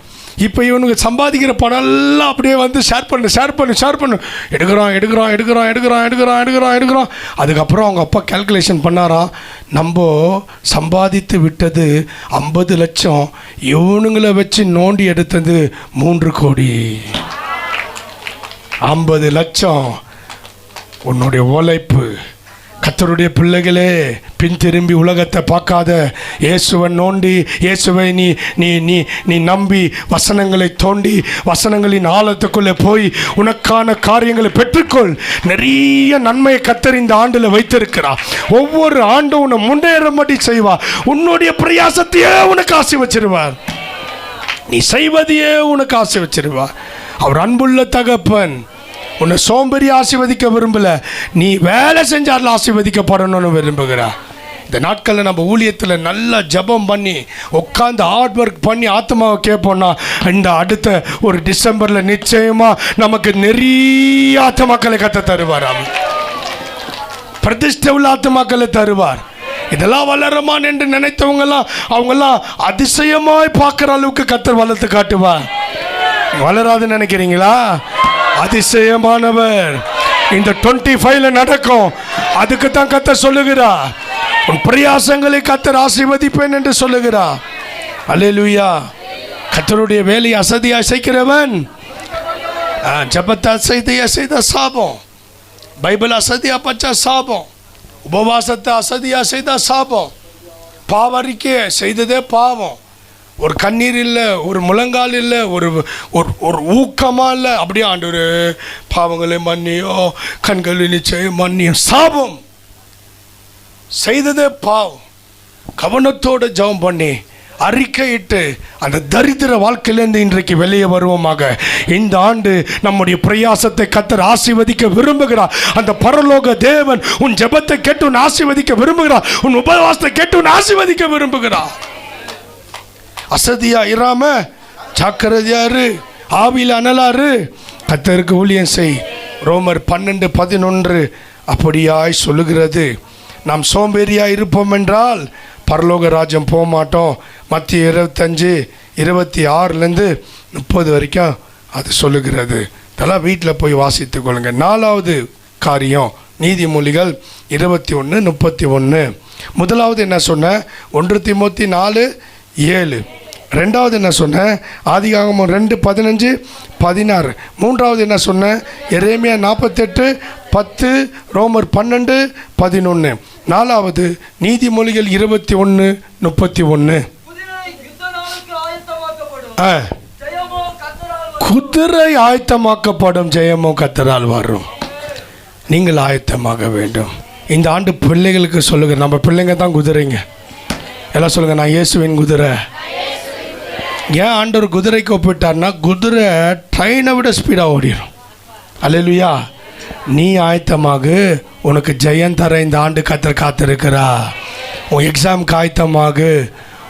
இப்போ இவனுக்கு சம்பாதிக்கிற பணம் எல்லாம் அப்படியே வந்து ஷேர் பண்ணு எடுக்கிறான். அதுக்கப்புறம் அவங்க அப்பா கேல்குலேஷன் பண்ணாராம், நம்ம சம்பாதித்து விட்டது 50 லட்சம், இவனுங்களை வச்சு நோண்டி எடுத்தது 3 கோடி. 50 லட்சம் உன்னுடைய உழைப்பு. கர்த்தருடைய பிள்ளைகளே, பின் திரும்பி உலகத்தை பார்க்காத, இயேசுவை நோண்டி, இயேசுவை நீ நீ நீ நீ நம்பி வசனங்களை தோண்டி வசனங்களின் ஆழத்துக்குள்ளே போய் உனக்கான காரியங்களை பெற்றுக்கொள். நிறைய நன்மையை கர்த்தர் இந்த ஆண்டில் வைத்திருக்கிறார். ஒவ்வொரு ஆண்டும் உன்னை முன்னேறும்படி செய்வார். உன்னுடைய பிரயாசத்தையே உனக்கு ஆசை வச்சிருவார், நீ செய்வதையே உனக்கு ஆசை வச்சிருவார். அவர் அன்புள்ள தகப்பன். உன்னை சோம்பேறி ஆசீர்வதிக்க விரும்பல, நீ வேலை செஞ்சால் ஆசீர்வதிக்கப்படணும்னு விரும்புகிறார். இந்த நாட்களில் நம்ம ஊழியத்தில் நல்லா ஜபம் பண்ணி உட்காந்து ஹார்ட் ஒர்க் பண்ணி ஆத்மாவை கேட்போம்னா, இந்த அடுத்த ஒரு டிசம்பரில் நிச்சயமாக நமக்கு நிறைய ஆத்மாக்களை கத்த தருவார். பிரதிஷ்டை உள்ள ஆத்மாக்களை தருவார். இதெல்லாம் வளருமான் என்று நினைத்தவங்கெல்லாம் அவங்கெல்லாம் அதிசயமாய் பார்க்குற அளவுக்கு கத்தர் வளர்த்து காட்டுவார். வளராதுன்னு நினைக்கிறீங்களா? அதிசயமானவர் இந்த 25ல நடக்கும். அதுக்கு தான் கர்த்தர் சொல்லுகிறார், உன் பிரயாசங்களை கர்த்தர் ஆசீர்வதிப்பேன் என்று சொல்லுகிறார். அல்லேலூயா. கர்த்தருடைய வேலையை அசதியா செய்கிறவன் ஜபத்தை அசதியா சாபம், பைபிள் அசதியா பச்சா சாபம், உபவாசத்தை அசதியா செய்த சாபம், பாவரிக்கை செய்ததே பாவம், ஒரு கண்ணீர் இல்லை, ஒரு முழங்கால் இல்லை, ஒரு ஒரு ஊக்கமாக இல்லை, அப்படியே ஆண்டவரே பாவங்களை மன்னியோ, கண்களை நிச்சயம் மன்னியோ. சாபம் செய்ததே பாவம். கவனத்தோடு ஜெபம் பண்ணி அறிக்கையிட்டு அந்த தரித்திர வாழ்க்கையிலேருந்து இன்றைக்கு வெளியே வருவோமாக. இந்த ஆண்டு நம்முடைய பிரயாசத்தை கர்த்தர் ஆசீர்வதிக்க விரும்புகிறார். அந்த பரலோக தேவன் உன் ஜெபத்தை கேட்டு உன் ஆசீர்வதிக்க விரும்புகிறார். உன் உபவாசத்தை கேட்டு உன் ஆசீர்வதிக்க விரும்புகிறார். அசதியா இராம ஜாக்கிரதையாரு, ஆவியில் அனலாரு, கர்த்தருக்கு ஊழியம் செய். ரோமர் 12:11 அப்படியாய் சொல்லுகிறது. நாம் சோம்பேறியா இருப்போம் என்றால் பரலோக ராஜ்யம் போக மாட்டோம். மத்திய 25:26 30 வரைக்கும் அது சொல்லுகிறது. இதெல்லாம் வீட்டில் போய் வாசித்து கொள்ளுங்க. 4வது காரியம் நீதிமொழிகள் 21:31. முதலாவது என்ன சொன்ன? 1 தீமோத்தி 4:7. ரெண்டாவது என்ன சொன்னேன்? ஆதியாகமம் 2:15-16. மூன்றாவது என்ன சொன்னேன்? எரேமியா 48:10, ரோமர் 12:11. நாலாவது நீதிமொழிகள் 21:31. குதிரை ஆயத்தமாக்கப்படும், ஜெயமோ கர்த்தரால் வரும். நீங்கள் ஆயத்தமாக வேண்டும். இந்த ஆண்டு பிள்ளைகளுக்கு சொல்லுங்க, நம்ம பிள்ளைங்க தான் குதிரைங்க. எல்லாம் சொல்லுங்க, நான் இயேசுவின் குதிரை. ஏன் ஆண்டவர் குதிரைக்கு ஒப்பிட்டார்னா, குதிரை ட்ரெயினை விட ஸ்பீடாக ஓடிடும். அல்லேலூயா. நீ ஆயத்தமாக, உனக்கு ஜெயம் தர இந்த ஆண்டு கத்தர் காத்திருக்கிறா. உன் எக்ஸாமுக்கு ஆயத்தமாக,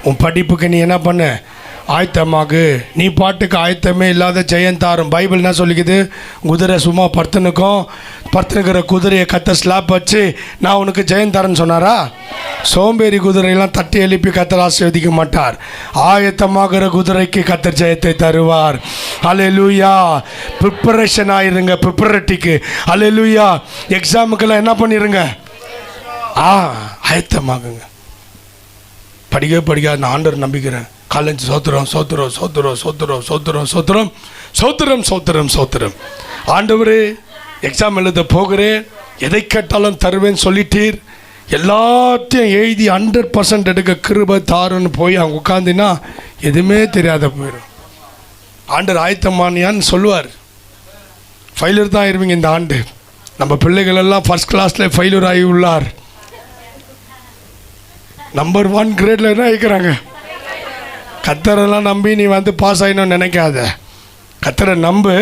உன் படிப்புக்கு நீ என்ன பண்ண ஆயத்தமாக. நீ பாட்டுக்கு ஆயத்தமே இல்லாத ஜெயம் தாரும். பைபிள் என்ன சொல்லிக்குது? குதிரை சும்மா படுத்துனுக்கிற குதிரையை கத்தர் ஸ்லாப் வச்சு நான் உனக்கு ஜெயம் தரேன்னு சொன்னாரா? சோம்பேறி குதிரையெல்லாம் தட்டி எழுப்பி கத்தர் ஆசீர்வதிக்க மாட்டார். ஆயத்தமாகிற குதிரைக்கு கத்தர் ஜெயத்தை தருவார். அல்லேலூயா. ப்ரிப்பரேஷன் ஆயிருங்க, ப்ரிப்பரேட்டிக்கு. அல்லேலூயா. எக்ஸாமுக்கெல்லாம் என்ன பண்ணிடுங்க, ஆயத்தமாகுங்க. படிக்காது, நான் ஆண்டவர் நம்பிக்கிறேன். காலேஜ் சோத்திரம் சோத்திரம் சோத்திரம் சோத்திரம் சோத்திரம் சோத்திரம் சோத்திரம் சோத்திரம் சோத்திரம். ஆண்டவரே, எக்ஸாம் எழுத போகிறேன், எதை கேட்டாலும் தருவேன் சொல்லிட்டீர். எல்லாத்தையும் எழுதி 100% எடுக்க கிருபை தாருன்னு போய் அவங்க உட்காந்தினா எதுவுமே தெரியாத போயிடும். ஆண்டவர் ஆயத்தமானியான்னு சொல்லுவார். ஃபெயிலர் தான் ஆயிடுவீங்க இந்த ஆண்டு. நம்ம பிள்ளைகள் எல்லாம் ஃபர்ஸ்ட் கிளாஸில் ஃபெயிலர் ஆகி உள்ளார். நம்பர் 1 கிரேடில் என்ன ஆகிக்கிறாங்க. கத்தரெல்லாம் நம்பி நீ வந்து பாஸ் ஆகினோன்னு நினைக்காத. கத்தரை நம்பு,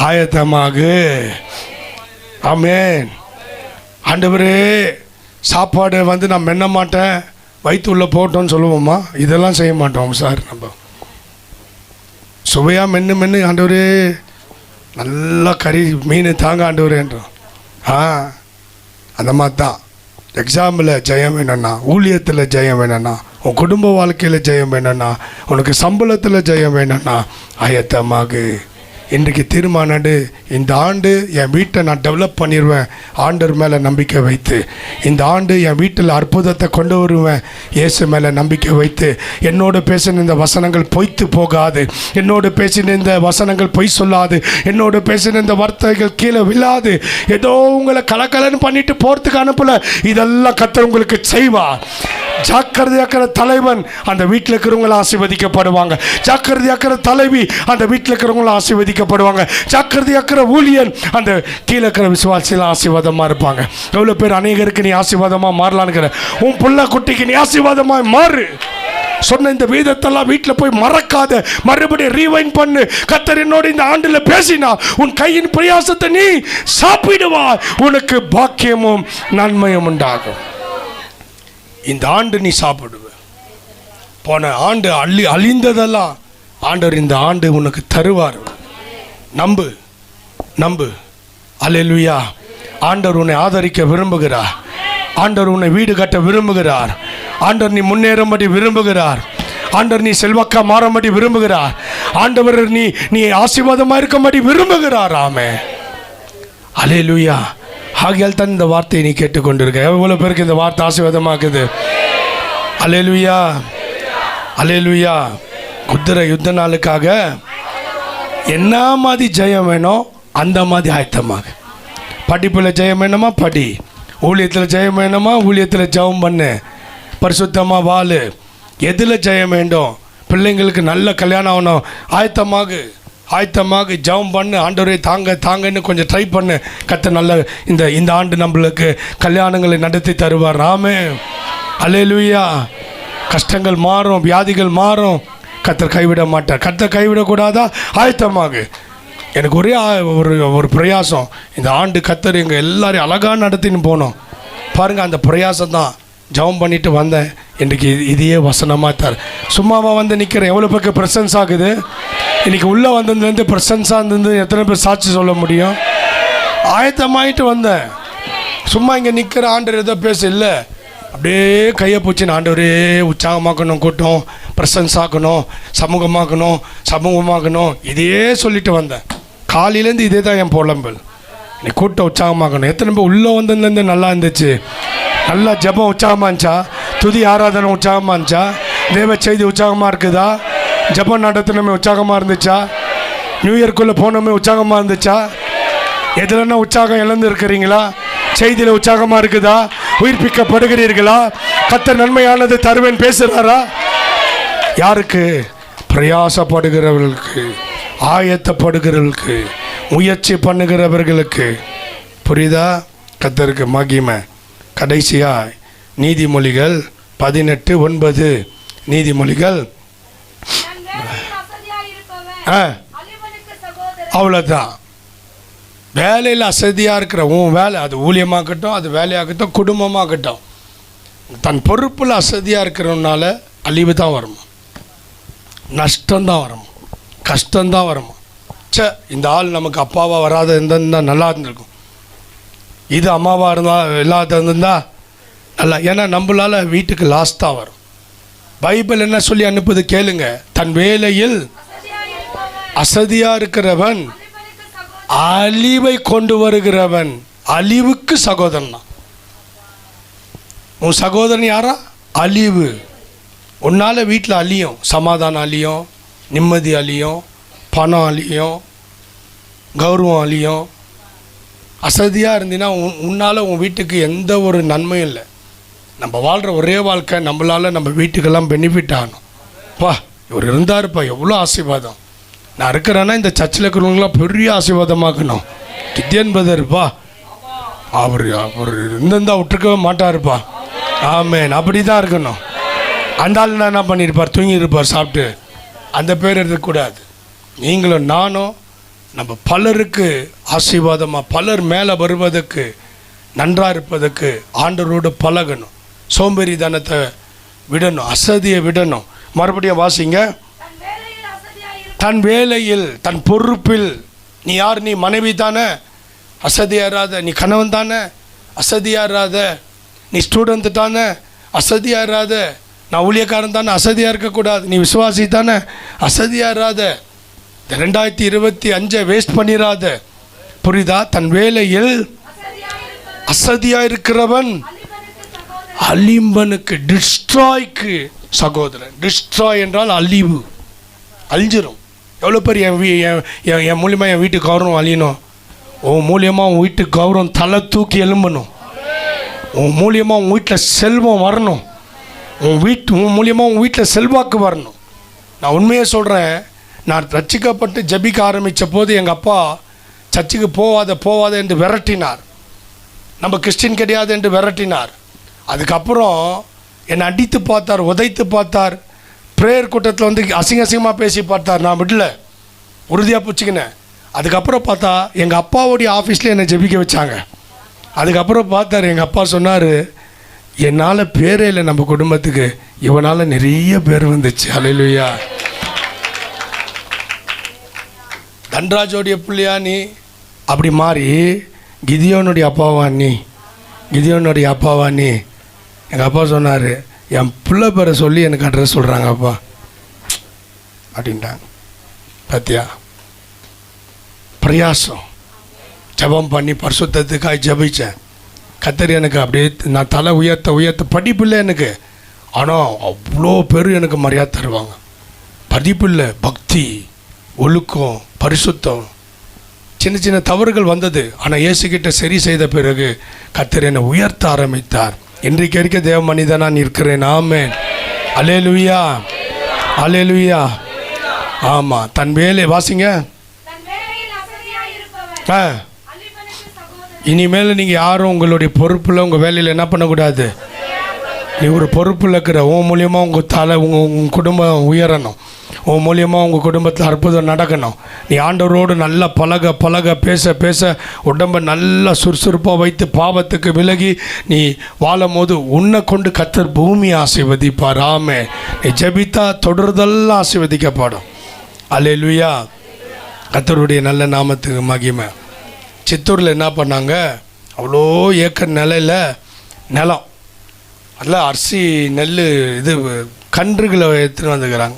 ஆயத்தமாக. ஆமென். ஆண்டவரே, சாப்பாடு வந்து நான் மென்ன மாட்டேன், வயிற்று உள்ள போட்டோன்னு சொல்லுவோமா? இதெல்லாம் செய்ய மாட்டோம் சார். நம்ம சுவையாக மென்று ஆண்டவரே நல்லா கறி மீன் தாங்க ஆண்டவரேன்றோம். அந்த மாதிரி தான் எக்ஸாமில் ஜெயம் வேணும்னா, ஊழியத்தில் ஜெயம் வேணும்னா, உன் குடும்ப வாழ்க்கையில் ஜெயம் வேணும்னா, உனக்கு சம்பளத்தில் ஜெயம் வேணும்னா ஆயத்தமாக. இன்றைக்கு தீர்மானடு, இந்த ஆண்டு என் வீட்டை நான் டெவலப் பண்ணிடுவேன் ஆண்டவர் மேலே நம்பிக்கை வைத்து. இந்த ஆண்டு என் வீட்டில் அற்புதத்தை கொண்டு வருவேன் இயேசு மேலே நம்பிக்கை வைத்து. என்னோடு பேசின இந்த வசனங்கள் பொய்த்து போகாது. என்னோடு பேசின இந்த வசனங்கள் பொய் சொல்லாது. என்னோடு பேசின இந்த வார்த்தைகள் கீழே விழாது. ஏதோ உங்களை கலக்கலன்னு பண்ணிட்டு போகிறதுக்கு அனுப்பல. இதெல்லாம் கர்த்தர் உங்களுக்கு செய்வார். ஜாக்கிரதையாக்கிற தலைவன் அந்த வீட்டில் இருக்கிறவங்கள ஆசீர்வதிக்கப்படுவாங்க. ஜாக்கிரதையாக்கிற தலைவி அந்த வீட்டில் இருக்கிறவங்கள ஆசீர்வதிக்கப்படுவாங்க. ஜாக்கிரதையாக்கிற ஊழியன் அந்த கீழே இருக்கிற விசுவாசியில் ஆசீர்வாதமாக இருப்பாங்க. எவ்வளோ பேர் அநேகருக்கு நீ ஆசீர்வாதமாக மாறலான்னு. உன் புள்ள குட்டிக்கு நீ ஆசீர்வாதமாக மாறு. சொன்ன இந்த வேதத்தெல்லாம் வீட்டில் போய் மறக்காத, மறுபடியும் ரீவைண்ட் பண்ணு. கர்த்தர் என்னோடு இந்த ஆண்டில் பேசினா உன் கையின் பிரயாசத்தை நீ சாப்பிடுவாய். உனக்கு பாக்கியமும் நன்மையும் உண்டாகும். இந்த ஆண்டு நீ சாப்பிடுவ. போன ஆண்டு அழிந்ததெல்லாம் ஆண்டவர் இந்த ஆண்டு உனக்கு தருவார். நம்பு. அல்லேலூயா. ஆண்டவர் உன்னை ஆதரிக்க விரும்புகிறார். ஆண்டவர் உன்னை வீடு கட்ட விரும்புகிறார். ஆண்டவர் நீ முன்னேறும்படி விரும்புகிறார். ஆண்டவர் நீ செல்வாக்கா மாறும்படி விரும்புகிறார். ஆண்டவர் நீ ஆசீர்வாதமாக இருக்கும்படி விரும்புகிறார். ஆமென். அல்லேலூயா. ஆகையால் தான் இந்த வார்த்தையை நீ கேட்டுக்கொண்டிருக்க. எவ்வளோ பேருக்கு இந்த வார்த்தை ஆசீர்வாதமாக்குது? அல்லேலூயா. அல்லேலூயா. குதிரை யுத்த நாளுக்காக என்ன மாதிரி ஜெயம் வேணும் அந்த மாதிரி ஆயத்தமாக. படிப்பில் ஜெயம் வேணுமா படி. ஊழியத்தில் ஜெயம் வேணுமா ஊழியத்தில் ஜெபம் பண்ணு. பரிசுத்தமாக வாழு. எதில் ஜெயம் வேண்டும்? பிள்ளைங்களுக்கு நல்ல கல்யாணம் ஆகணும். ஆயத்தமாக ஜெபம் பண்ணு. ஆண்டவரே தாங்கன்னு கொஞ்சம் ட்ரை பண்ணு. கர்த்தர் நல்ல இந்த ஆண்டு நம்மளுக்கு கல்யாணங்களை நடத்தி தருவார். ஆமென். அல்லேலூயா. கஷ்டங்கள் மாறும், வியாதிகள் மாறும். கர்த்தர் கைவிட மாட்டார். கர்த்தர் கைவிடக்கூடாதா? ஆயத்தமாக. எனக்கு ஒரே ஒரு பிரயாசம், இந்த ஆண்டு கர்த்தர் எங்கள் எல்லாரையும் அழகாக நடத்தின்னு போனோம். பாருங்கள், அந்த பிரயாசம் தான். ஜெபம் பண்ணிட்டு வந்தேன். இன்றைக்கி இதையே வசனமாக தர சும்மாவாக வந்து நிற்கிறேன். எவ்வளோ பேருக்கு ப்ரெசன்ஸ் ஆகுது? இன்றைக்கி உள்ளே வந்ததுலேருந்து ப்ரெசன்ஸாக இருந்தது எத்தனை பேர் சாட்சி சொல்ல முடியும்? ஆயத்தமாயிட்டு வந்தேன். சும்மா இங்கே நிற்கிற ஆண்டவர் ஏதோ பேச இல்லை. அப்படியே கையை பூச்சின்னு ஆண்டவரே உற்சாகமாக்கணும், கூட்டம் ப்ரெசன்ஸ் ஆக்கணும், சமூகமாக்கணும் இதையே சொல்லிட்டு வந்தேன். காலையிலேருந்து இதே தான் என் புலம்பல். நீ கூட்டம் உற்சாகமாக்கணும். எத்தனை பேர் உள்ளே வந்ததுலேருந்து நல்லா இருந்துச்சு? நல்லா ஜெபம் உற்சாகமாக இருந்துச்சா? துதி ஆராதனை உற்சாகமாக இருந்துச்சா? தேவ செய்தி உற்சாகமாக இருக்குதா? ஜெபம் நடத்தினமே உற்சாகமாக இருந்துச்சா? நியூ இயர்க்குள்ளே போனோமே உற்சாகமாக இருந்துச்சா? எதுலன்னா உற்சாகம் இழந்து இருக்கிறீங்களா? செய்தியில் உற்சாகமாக இருக்குதா? உயிர்ப்பிக்கப்படுகிறீர்களா? கர்த்தர் நன்மையானது தருவேன் பேசுகிறாரா? யாருக்கு? பிரயாசப்படுகிறவர்களுக்கு, ஆயத்தப்படுகிறவர்களுக்கு, முயற்சி பண்ணுகிறவர்களுக்கு. புரியுதா? கர்த்தருக்கு மகிமை. கடைசியாக நீதிமொழிகள் 18:9. நீதிமொழிகள் அலிவனுக்கு சகோதரன். அவ்வளோதான். வேலையில் அசதியாக இருக்கிற உன் வேலை, அது ஊழியமாகட்டும், அது வேலையாகட்டும், குடும்பமாகட்டும், தன் பொறுப்பில் அசதியாக இருக்கிறவனால அழிவு தான் வரும், நஷ்டம்தான் வரும், கஷ்டம்தான் வரும். இந்த ஆள் நமக்கு அப்பாவாக வராத இருந்தால் நல்லா இருந்திருக்கும், இது அம்மாவாக இருந்தால் இல்லாத இருந்திருந்தா நல்லா. ஏன்னா நம்மளால் வீட்டுக்கு லாஸ் தான் வரும். பைபிள் என்ன சொல்லி அனுப்புது கேளுங்க. தன் வேலையில் அசதியாக இருக்கிறவன் அழிவை கொண்டு வருகிறவன். அழிவுக்கு சகோதரன் தான். உன் சகோதரன் யாரா? அழிவு. உன்னால் வீட்டில் அழியும், சமாதானம் அழியும், நிம்மதி அழியும், பணம் அழியும், கௌரவம் அழியும். அசதியாக இருந்தீங்கன்னா உன்னால் உன் வீட்டுக்கு எந்த ஒரு நன்மையும் இல்லை. நம்ம வாழ்கிற ஒரே வாழ்க்கை நம்மளால் நம்ம வீட்டுக்கெல்லாம் பெனிஃபிட் ஆகணும். பா இவர் இருந்தாருப்பா, எவ்வளோ ஆசீர்வாதம். நான் இருக்கிறேன்னா இந்த சர்ச்சில் இருக்கிறவங்களாம் பெரிய ஆசீர்வாதமாக்கணும். கித்தியன் பிரதர்ப்பா, அவர் இருந்திருந்தா விட்டுருக்கவே மாட்டாருப்பா. ஆமேன். அப்படி தான் இருக்கணும். அந்த ஆள் என்ன பண்ணியிருப்பார்? தூங்கியிருப்பார் சாப்பிட்டு. அந்த பேர் இருக்கக்கூடாது. நீங்களும் நானும் நம்ம பலருக்கு ஆசீர்வாதமாக, பலர் மேலே வருவதற்கு, நன்றாக இருப்பதற்கு ஆண்டவரோடு பழகணும். சோம்பேறித்தனத்தை விடணும், அசதியை விடணும். மறுபடியும் வாசிங்க. தன் வேலையில், தன் பொறுப்பில். நீ யார்? நீ மனைவி தானே, அசதியாராத. நீ கணவன் தானே, அசதியாராத. நீ ஸ்டூடெண்ட் தானே, அசதியாராத. நான் ஊழியக்காரன் தானே, அசதியாக இருக்கக்கூடாது. நீ விசுவாசி தானே, அசதியாராத. 2025 வேஸ்ட் பண்ணிடாத. புரியுதா? தன் வேலையில் அசதியாக இருக்கிறவன் அலிம்பனுக்கு, டிஸ்ட்ராய்க்கு சகோதரன். டிஸ்ட்ராய் என்றால் அழிவு, அழிஞ்சிரும். எவ்வளோ பேர் என் மூலியமாக என் வீட்டுக்கு கௌரவம் அழியணும். உன் மூலியமாக உன் வீட்டுக்கு கௌரவம் தலை தூக்கி எழும்பணும். உன் மூலியமாக உன் வீட்டில் செல்வம் வரணும். உன் மூலியமாக உன் வீட்டில் செல்வாக்கு வரணும். நான் உண்மையை சொல்கிறேன். நான் ரட்சிக்கப்பட்டு ஜபிக்க ஆரம்பித்த போது எங்கள் அப்பா சர்ச்சுக்கு போவாத என்று விரட்டினார். நம்ம கிறிஸ்டின் கிடையாது என்று விரட்டினார். அதுக்கப்புறம் என்னை அடித்து பார்த்தார், உதைத்து பார்த்தார். ப்ரேயர் கூட்டத்தில் வந்து அசிங்கமாக பேசி பார்த்தார். நான் விடல, உறுதியாக பிடிச்சிக்கினேன். அதுக்கப்புறம் பார்த்தா எங்கள் அப்பாவுடைய ஆஃபீஸில் என்னை ஜெபிக்க வச்சாங்க. அதுக்கப்புறம் பார்த்தார், எங்கள் அப்பா சொன்னார், என்னால் பேரே இல்லை நம்ம குடும்பத்துக்கு, இவனால் நிறைய பேர் வந்துச்சு. அல்லேலூயா. தன்ராஜோடைய பிள்ளையா நீ? அப்படி மாறி கிதியோனுடைய அப்பாவா நீ? கிதியோனுடைய அப்பாவா நீ? எங்கள் அப்பா சொன்னார், என் பிள்ளை பேரை சொல்லி எனக்கு அட்ரஸ் சொல்கிறாங்க அப்பா அப்படின்ட்டாங்க. பார்த்தியா, பிரயாசம். ஜபம் பண்ணி பரிசுத்தத்துக்காக ஜபித்தேன். கத்தர் எனக்கு அப்படியே நான் தலை உயர்த்த படிப்பில்லை எனக்கு. ஆனால் அவ்வளோ பேர் எனக்கு மரியாதை தருவாங்க. படிப்பில்லை, பக்தி, ஒழுக்கம், பரிசுத்தம். சின்ன சின்ன தவறுகள் வந்தது. ஆனால் இயேசுகிட்ட சரி செய்த பிறகு கர்த்தர் என்னை உயர்த்த ஆரம்பித்தார். இன்றைக்கு இருக்க தேவ மனிதன் நான் இருக்கிறேன். ஆமென். அல்லேலூயா, அல்லேலூயா. ஆமாம். தன் வேலை வாசிங்க. இனிமேல் நீங்கள் யாரும் உங்களுடைய பொறுப்பில் உங்கள் வேலையில் என்ன பண்ணக்கூடாது. நீ ஒரு பொறுப்பில் இருக்கிற உன் மூலியமாக உங்கள் குடும்பம் உயரணும். உன் மூலியமாக உங்கள் குடும்பத்தில் அற்புதம் நடக்கணும். நீ ஆண்டவரோடு நல்லா பழக பேச உடம்பை நல்லா சுறுசுறுப்பாக வைத்து பாவத்துக்கு விலகி நீ வாழும் போது உன்னை கொண்டு கர்த்தர் பூமியை ஆசீர்வதிப்பார். ஆமே. நீ ஜெபித்தா தொடர்தெல்லாம் ஆசீர்வதிக்கப்படும். அல்லேலூயா. கர்த்தருடைய நல்ல நாமத்துக்கு மகிமை. சித்தூரில் என்ன பண்ணாங்க, அவ்வளோ ஏக்கர் நிலம் நல்லா அரிசி நெல் இது கன்றுகளை எடுத்துன்னு வந்துக்கிறாங்க.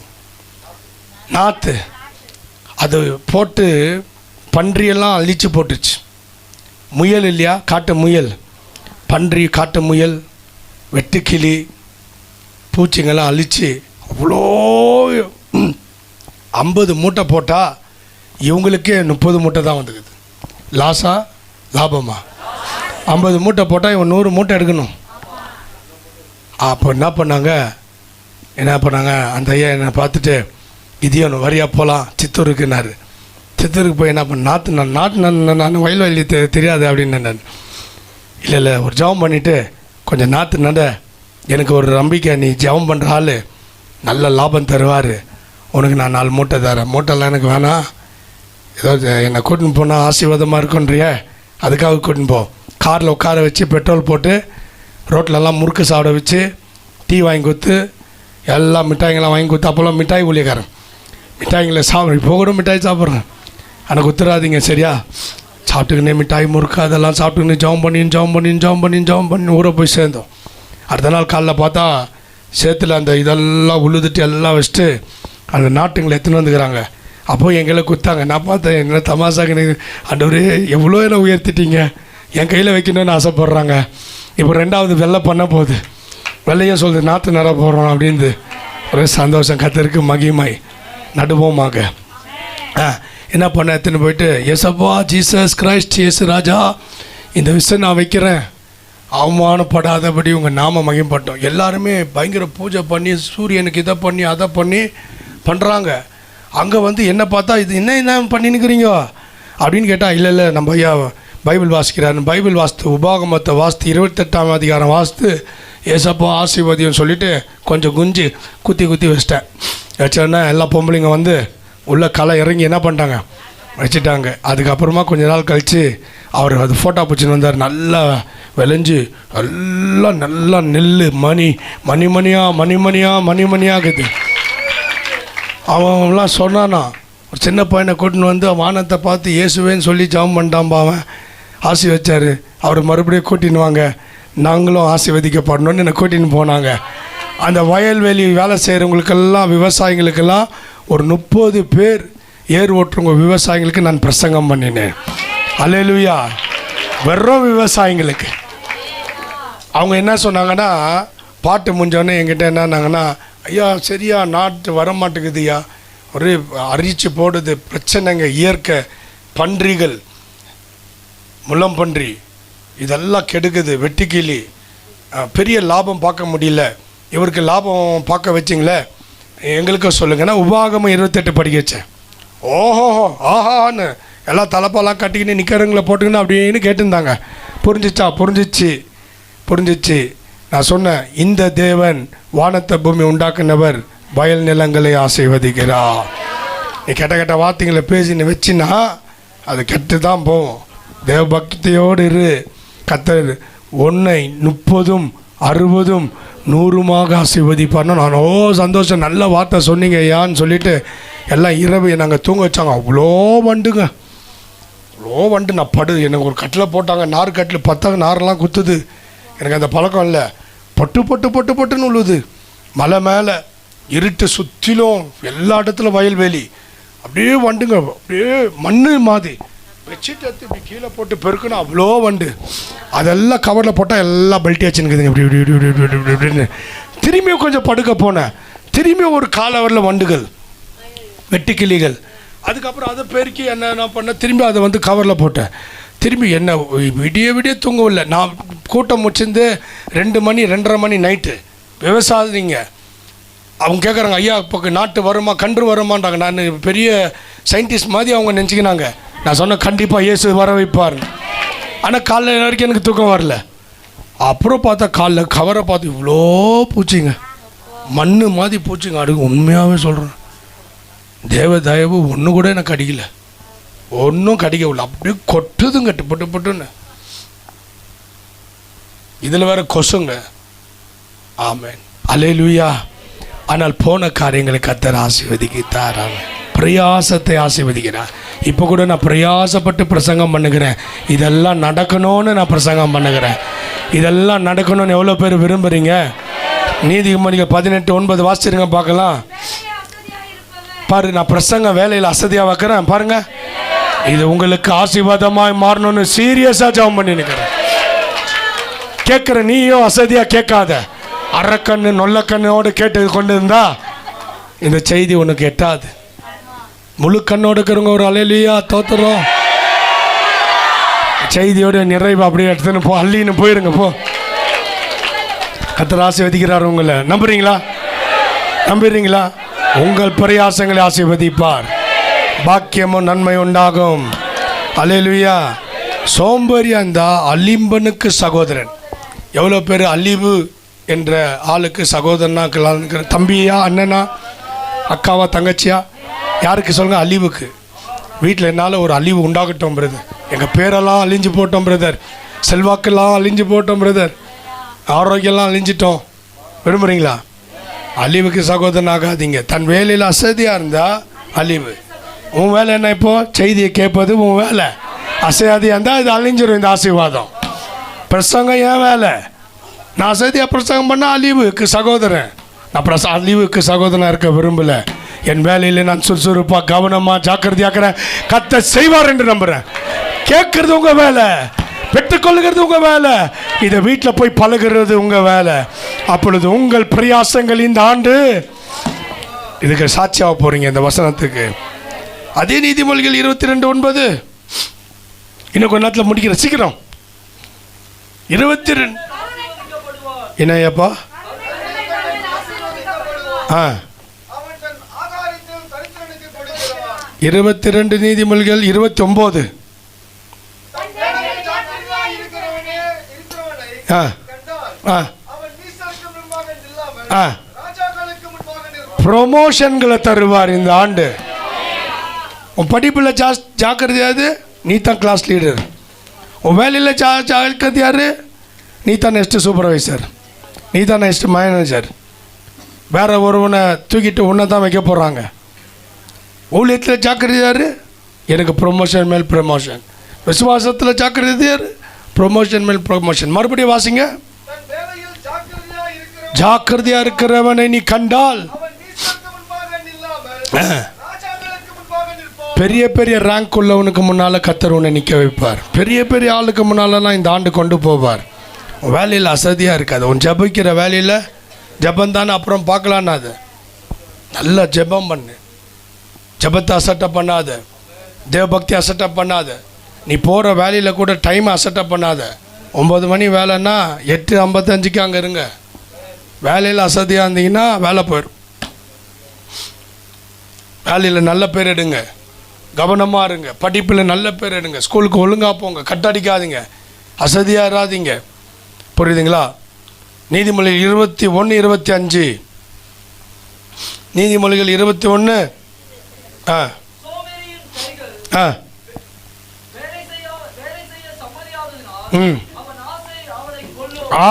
நாற்று அது போட்டு பன்றியெல்லாம் அழித்து போட்டுச்சு. முயல் இல்லையா, காட்டு முயல், பன்றி, காட்டு முயல், வெட்டுக்கிளி, பூச்சிங்கெல்லாம் அழித்து அவ்வளோ 50 மூட்டை போட்டால் இவங்களுக்கே 30 மூட்டை தான் வந்துக்குது. லாஸா லாபமா? 50 மூட்டை போட்டால் இவன் 100 மூட்டை எடுக்கணும். அப்போ என்ன பண்ணாங்க, அந்த ஐயா என்னை பார்த்துட்டு, கிதியோன் வரியா போகலாம் சித்தூருக்குன்னாரு. சித்தூருக்கு போய் என்ன பண்ண, நாட்டு வயல் தெரியாது அப்படின்னு நான். இல்லை ஒரு ஜபம் பண்ணிவிட்டு கொஞ்சம் நாற்று நட, எனக்கு ஒரு நம்பிக்கை, நீ ஜபம் பண்ணுற ஆள் நல்ல லாபம் தருவார், உனக்கு நான் 4 மூட்டை தரேன். மூட்டைலாம் எனக்கு வேணாம், ஏதோ என்னை கூட்டின்னு போனால் ஆசீர்வாதமாக இருக்குன்றிய, அதுக்காக கூட்டின்னு போ. காரில் உட்கார வச்சு பெட்ரோல் போட்டு ரோட்லலாம் முறுக்கு சாப்பிட வச்சு டீ வாங்கி கொடுத்து எல்லா மிட்டாய்ங்களாம் வாங்கி கொடுத்து, அப்போல்லாம் மிட்டாய் ஊழியக்காரன் மிட்டாய்களை சாப்பிட்றேன். இப்போ கூட மிட்டாய் சாப்பிட்றேன், ஆனால் குத்துறாதீங்க சரியா? சாப்பிட்டுக்கினே மிட்டாய் முறுக்கு அதெல்லாம் சாப்பிட்டுக்கினே ஜாம் பண்ணி ஊரை போய் சேர்ந்தோம். அடுத்த நாள் காலைல பார்த்தா சேத்துல அந்த இதெல்லாம் உழுதுட்டு எல்லாம் வச்சுட்டு அந்த நாட்டுங்களை எடுத்துன்னு வந்துக்கிறாங்க. அப்போது எங்களை குத்தாங்க. நான் பார்த்தேன், என்ன தமாசாக்கு ஆண்டவரே எவ்வளோ என்ன உயர்த்திட்டீங்க, என் கையில் வைக்கணும்னு ஆசைப்பட்றாங்க. இப்போ 2வது வெள்ளை பண்ண போகுது, வெள்ளையும் சொல்லுது நாற்று நட போடுறோம் அப்படின்னு. ஒரே சந்தோஷம், கர்த்தருக்கு மகிமை. நடுவோமாக என்ன பண்ண எடுத்துன்னு போயிட்டு, ஏசப்பா ஜீசஸ் கிரைஸ்ட் இயேசு ராஜா, இந்த விஷயம் நான் வைக்கிறேன், அவமானப்படாதபடி உங்கள் நாம மகிம்பட்டோம். எல்லாருமே பயங்கர பூஜை பண்ணி சூரியனுக்கு இதை பண்ணி அதை பண்ணி பண்ணுறாங்க. அங்கே வந்து என்ன பார்த்தா, இது என்ன பண்ணினுக்கிறீங்க அப்படின்னு கேட்டால், இல்லை நம்ம ஐயா பைபிள் வாசிக்கிறாரு. பைபிள் வாஸ்து உபாகமத்தை வாஸ்து 28ஆம் அதிகாரம் வாஸ்து ஏசப்பா ஆசீர்வாதியம் சொல்லிவிட்டு கொஞ்சம் குஞ்சு குத்தி வச்சிட்டேன். வச்சோன்னா எல்லா பொம்பளைங்க வந்து உள்ள களை இறங்கி என்ன பண்ணிட்டாங்க, வச்சுட்டாங்க. அதுக்கப்புறமா கொஞ்ச நாள் கழித்து அவர் அது ஃபோட்டோ பிடிச்சின்னு வந்தார். நல்லா விளைஞ்சி எல்லாம் நல்லா நெல் மணிமணியாகுது. அவன்லாம் சொன்னானா, ஒரு சின்ன பையனை கூட்டின்னு வந்து வானத்தை பார்த்து இயேசுவேன்னு சொல்லி ஜெபம் பண்ணிட்டான்பா. அவன் ஆசி வச்சார். அவர் மறுபடியும் கூட்டின்னு வாங்க, நாங்களும் ஆசீர்வதிக்கப்படணும்னு என்னை கூட்டின்னு போனாங்க. அந்த வயல்வெளி வேலை செய்கிறவங்களுக்கெல்லாம் விவசாயிகளுக்கெல்லாம் ஒரு 30 பேர் ஏர் ஓட்டுறவங்க விவசாயிகளுக்கு நான் பிரசங்கம் பண்ணினேன். அல்லேலூயா. வெறும் விவசாயிங்களுக்கு. அவங்க என்ன சொன்னாங்கன்னா, பாட்டு முடிஞ்சோடனே என்கிட்ட என்னன்னாங்கன்னா, ஐயா சரியா நாட்டு வரமாட்டேங்குதுயா, ஒரே அரிச்சு போடுது, பிரச்சனைங்க, இயற்கை பன்றிகள், முள்ளம்பன்றி இதெல்லாம் கெடுக்குது, வெட்டுக்கிளி, பெரிய லாபம் பார்க்க முடியல, இவருக்கு லாபம் பார்க்க வச்சிங்களே எங்களுக்கு சொல்லுங்கன்னா உபாகமம் 28 படிக்க வச்சேன். ஓஹோ ஆஹான்னு எல்லாம் தலைப்பெல்லாம் கட்டிக்கின்னு நிற்கிறவங்கள போட்டுக்கின்னு அப்படின்னு கேட்டுருந்தாங்க. புரிஞ்சிச்சு. நான் சொன்னேன், இந்த தேவன் வானத்தை பூமி உண்டாக்குனவர் வயல் நிலங்களை ஆசீர்வதிக்கிறார். நீ கெட்ட வார்த்தைங்களை பேசின்னு வச்சின்னா அது கெட்டு தான் போகும். தேவ பக்தியோடு இரு. கர்த்தர் 30, 60, 100 ஆசீர்வதிப்பார்னா நான் சந்தோஷம். நல்ல வார்த்தை சொன்னீங்க ஐயான்னு சொல்லிட்டு எல்லாம் இரவு நாங்கள் தூங்க வச்சாங்க. அவ்வளோ வண்டுங்க, அவ்வளோ வண்டு. நான் எனக்கு ஒரு கட்டில் போட்டாங்க, நார் கட்டில் 10 நாரெல்லாம் குத்துது. எனக்கு அந்த பழக்கம் இல்லை. பொட்டுன்னு உழுது. மலை மேலே இருட்டு சுற்றிலும் எல்லா இடத்துல வயல்வெளி, அப்படியே வண்டுங்க, அப்படியே மண்ணு மாதிரி வச்சுட்டு எடுத்து இப்படி கீழே போட்டு பெருக்கணும். அவ்வளோ வண்டு. அதெல்லாம் கவரில் போட்டால் எல்லாம் பல்ட்டி வச்சுன்னுக்குதுங்க இப்படின்னு. திரும்பியும் கொஞ்சம் படுக்க போனேன். திரும்பியும் ஒரு காலவரில் வண்டுகள், வெட்டுக்கிளிகள். அதுக்கப்புறம் அதை பெருக்கி என்ன பண்ண, திரும்பி அதை வந்து கவரில் போட்டேன். திரும்பி என்ன விடிய தூங்கவில்லை. நான் கூட்டம் முடிச்சிருந்து 2 மணி 2:30 மணி நைட்டு. விவசாயிங்க அவங்க கேட்குறாங்க, ஐயா இப்போ நாட்டு வருமா கன்று வருமான்றாங்க. நான் பெரிய சயின்டிஸ்ட் மாதிரி அவங்க நினச்சிக்கினாங்க. நான் சொன்னேன், கண்டிப்பாக இயேசு வர வைப்பார். ஆனால் காலைல வரைக்கும் எனக்கு தூக்கம் வரல. அப்புறம் பார்த்தா காலைல கவரை பார்த்து இவ்வளோ பூச்சிங்க, மண்ணு மாதிரி பூச்சிங்க. அடுக்கு உண்மையாகவே சொல்கிறேன், தேவ தயவு ஒன்று கூட எனக்கு அடிக்கலை, ஒன்றும் கடிக்கவில்லை. அப்படியே கொட்டுதுங்க பொட்டுன்னு. இதில் வேற கொசுங்க. ஆமென், அல்லேலூயா. ஆனால் போன காரியங்களை கர்த்தர் ஆசீர்வதிக்கிறார், பிரயாசத்தை ஆசீர்வதிக்கிறார். இப்போ கூட நான் பிரயாசப்பட்டு பிரசங்கம் பண்ணுகிறேன். இதெல்லாம் நடக்கணும்னு நான் பிரசங்கம் பண்ணுகிறேன். இதெல்லாம் நடக்கணும்னு எவ்வளோ பேர் விரும்புகிறீங்க? நீதிமொழிகள் 18:9 வாசிச்சிருங்க பார்க்கலாம். பாரு, நான் பிரசங்க வேலையில் அசதியாக வைக்கிறேன் பாருங்க. இது உங்களுக்கு ஆசீர்வாதமாய் மாறணும்னு சீரியஸாக ஜெபம் பண்ணி நிற்கிறேன். கேட்குற நீயும் அசதியாக கேட்காத, அறக்கண்ணு நொல்லக்கண்ணோடு கேட்டு கொண்டு இருந்தா இந்த செய்தி உனக்கு எட்டாது. முழு கண்ணோடு இருக்கிறவங்க ஒரு அல்லேலூயா தோத்துறோம். செய்தியோட நிறைவு அப்படியே எடுத்துன்னு போ, அள்ளின்னு போயிருங்க போ. கர்த்தர் ஆசீர்வதிக்கிறார் உங்களை. நம்புறீங்களா? உங்கள் பிரயாசங்களை ஆசீர்வதிப்பார். பாக்கியமும் நன்மை உண்டாகும். அல்லேலூயா. சோம்பேறியா இருந்தா அலிம்பனுக்கு சகோதரன். எவ்வளோ பேர் அலிவு என்ற ஆளுக்கு சகோதரனா, தம்பியா, அண்ணனா? அக்காவா தங்கச்சியா? யாருக்கு சொல்லுங்கள்? அழிவுக்கு. வீட்டில் என்னால் ஒரு அழிவு உண்டாகட்டும் பிரதர். எங்கள் பேரெல்லாம் அழிஞ்சு போட்டோம் பிரதர். செல்வாக்கெல்லாம் அழிஞ்சு போட்டோம் பிரதர். ஆரோக்கியம்லாம் அழிஞ்சிட்டோம். விரும்புகிறீங்களா? அழிவுக்கு சகோதரன் ஆகாதீங்க. தன் வேலையில் அசதியாக இருந்தால் அழிவு. உன் வேலை என்ன? இப்போது செய்தியை கேட்பது உன் வேலை. அசதியாக இருந்தால் இது அழிஞ்சிடும். இந்த ஆசீர்வாதம் பிரசங்கம் என் வேலை. நான் அசதியாக பிரசங்கம் பண்ணால் அழிவுக்கு சகோதரன். நான் அழிவுக்கு சகோதரனாக இருக்க விரும்பலை. என் வேலையில் நான் சுறுசுறுப்பாக கவனமாக ஜாக்கிரதையாக்கிறேன். கத்த செய்வார் என்று நம்புகிறேன். கேட்கறது உங்கள் வேலை, பெற்றுக்கொள்ளுகிறது உங்கள் வேலை, இதை வீட்டில் போய் பழகிறது உங்கள் வேலை. அப்பொழுது உங்கள் பிரயாசங்கள் இந்த ஆண்டு இதுக்கு சாட்சியாக போகிறீங்க. இந்த வசனத்துக்கு அதே நீதிமொழிகள் 22:9. இன்னும் கொஞ்ச நேரத்தில் முடிக்கிற, சீக்கிரம். 22 என்னப்பா? 22 நீதிமொழிகள் 29. ப்ரொமோஷன்களை தருவார் இந்த ஆண்டு. உன் படிப்பில் ஜாக்கிரதையாது, நீ தான் கிளாஸ் லீடர். உன் வேலையில் ஜாக்கிரதையாரு, நீ தான் நெக்ஸ்ட்டு சூப்பர்வைசர், நீ தான் நெக்ஸ்ட்டு மேனேஜர். வேற ஒருவனை தூக்கிட்டு உன்னை தான் வைக்க போகிறாங்க. ஊழியத்தில் ஜாக்கிரதையாரு, எனக்கு ப்ரொமோஷன் மேல் ப்ரொமோஷன். விசுவாசத்தில் ஜாக்கிரதையாரு, ப்ரொமோஷன் மேல் ப்ரொமோஷன். மறுபடியும் வாசிங்க. ஜாக்கிரதையா இருக்கிறவனை நீ கண்டால் பெரிய பெரிய ரேங்க் உள்ளவனுக்கு முன்னால் கர்த்தர் உன்னை நிற்க வைப்பார். பெரிய பெரிய ஆளுக்கு முன்னாலலாம் இந்த ஆண்டு கொண்டு போவார். உன் வேலையில் அசதியாக இருக்காது. உன் ஜபிக்கிற வேலையில் ஜபந்தானே, அப்புறம் பார்க்கலான்னு. அது நல்லா ஜெபம் பண்ணு. ஜபத்தை அசட்டை பண்ணாத, தேவபக்தி அசட்டை பண்ணாத. நீ போகிற வேலையில் கூட டைமை அசட்டை பண்ணாத. 9 மணி வேலைன்னா 8:55 அங்கே இருங்க. வேலையில் அசதியாக இருந்தீங்கன்னா வேலை போயிடும். வேலையில் நல்ல பேர் எடுங்க, கவனமாக இருங்க. படிப்பில் நல்ல பேர் எடுங்க. ஸ்கூலுக்கு ஒழுங்காக போங்க, கட்டடிக்காதீங்க, அசதியாக இராதீங்க. புரியுதுங்களா? நீதிமொழிகள் 21:25. நீதிமொழிகள் 21.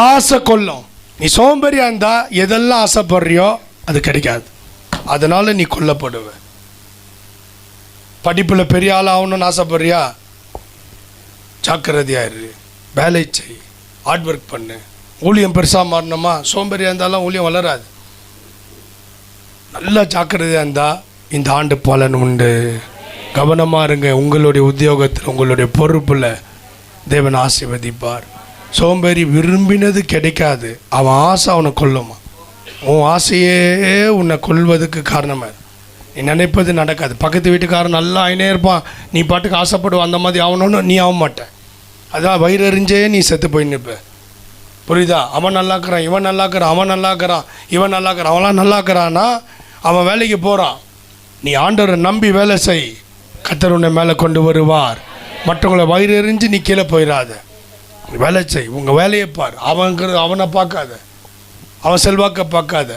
ஆசை கொல்லும். நீ சோம்பேறியா இருந்தா எதெல்லாம் ஆசைப்படுறியோ அது கிடைக்காது. அதனால நீ கொல்லப்படுவ. படிப்பில் பெரிய ஆள் ஆகணும்னு ஆசைப்படுறியா? ஜாக்கிரதையா இரு, வேலை செய், ஹார்ட் ஒர்க் பண்ணு. ஊழியம் பெருசாக மாறணுமா? சோம்பேறியா இருந்தாலும் ஊழியம் வளராது. நல்லா ஜாக்கிரதையாக இருந்தால் இந்த ஆண்டு பலன் உண்டு. கவனமாக இருங்க. உங்களுடைய உத்தியோகத்தில், உங்களுடைய பொறுப்பில் தேவன் ஆசீர்வதிப்பார். சோம்பேறி விரும்பினது கிடைக்காது. அவன் ஆசை அவனை கொல்லுமா. உன் ஆசையே உன்னை கொல்வதுக்கு காரணமாக. நீ நினைப்பது நடக்காது. பக்கத்து வீட்டுக்காரன் நல்லா ஆயினே இருப்பான், நீ பாட்டுக்கு ஆசைப்படுவான். அந்த மாதிரி ஆகணும்னு நீ ஆக மாட்டேன். அதான் வயிறு எறிஞ்சே நீ செத்து போய் நிற்ப. புரியுதா? அவன் நல்லாக்குறான், இவன் நல்லாக்குறான், அவன் நல்லாக்குறான், இவன் நல்லாக்குறான், அவன்லாம் நல்லாக்குறான்னா அவன் வேலைக்கு போகிறான். நீ ஆண்டவரை நம்பி வேலை செய். கர்த்தர் உன்னை மேலே கொண்டு வருவார். மற்றவங்களை வயிறு எறிஞ்சு நீ கீழே போயிடாத. வேலை செய், உங்கள் வேலையை பார். அவனை பார்க்காத, அவன் செல்வாக்க பார்க்காத,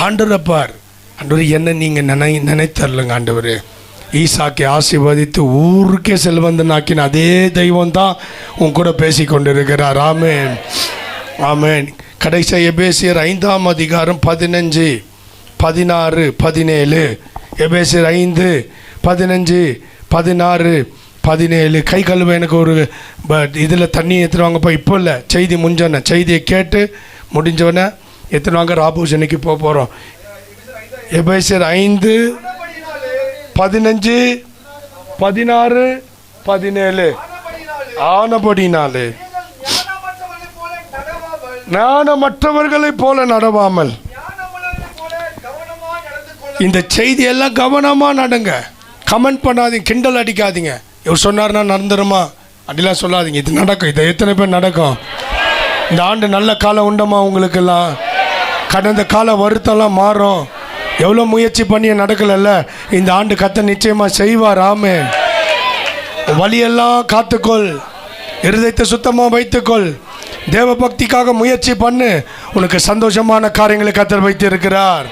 ஆண்டவரை பார். ஆண்டவர் என்ன நீங்கள் நினைத்தரலுங்க. ஆண்டவர் ஈசாக்கை ஆசீர்வதித்து ஊருக்கே செல்வந்தனாக்கின அதே தெய்வம் தான் உன் கூட பேசி கொண்டிருக்கிறார். ஆமென், ஆமென். கடைசி எபேசியர் 5ஆம் அதிகாரம் 15, 16, 17. எபேசியர் 5, 15, 16, 17. கை கழுவ எனக்கு ஒரு இதில் தண்ணி எடுத்துருவாங்க. இப்போ இப்போ இல்லை, செய்தி முடிஞ்சோன்னே, செய்தியை கேட்டு முடிஞ்சோடனே எடுத்துருவாங்க. ராபூஷனுக்கு போக போகிறோம். எபேசியர் 5, 15, 16, 17. ஆனபடினாலே ஞானமற்றவர்களைப் போல நடவாமல். இந்த செய்தியெல்லாம் கவனமாக நடங்க. கமெண்ட் பண்ணாதீங்க, கிண்டல் அடிக்காதீங்க. இவர் சொன்னார்னா நடந்துருமா அப்படிலாம் சொல்லாதீங்க. இது நடக்கும். இதை எத்தனை பேர் நடக்கும்? இந்த ஆண்டு நல்ல காலம் உண்டமா உங்களுக்கெல்லாம்? கடந்த கால வருத்தம்லாம் மாறும். எவ்வளோ முயற்சி பண்ணி நடக்கலைல்ல, இந்த ஆண்டு கர்த்தர் நிச்சயமாக செய்வார். ஆமென். வழியெல்லாம் காத்துக்கொள், இருதயத்தை சுத்தமாக வைத்துக்கொள், தேவ பக்திக்காக முயற்சி பண்ணு. உனக்கு சந்தோஷமான காரியங்களை கர்த்தர் வைத்திருக்கிறார்.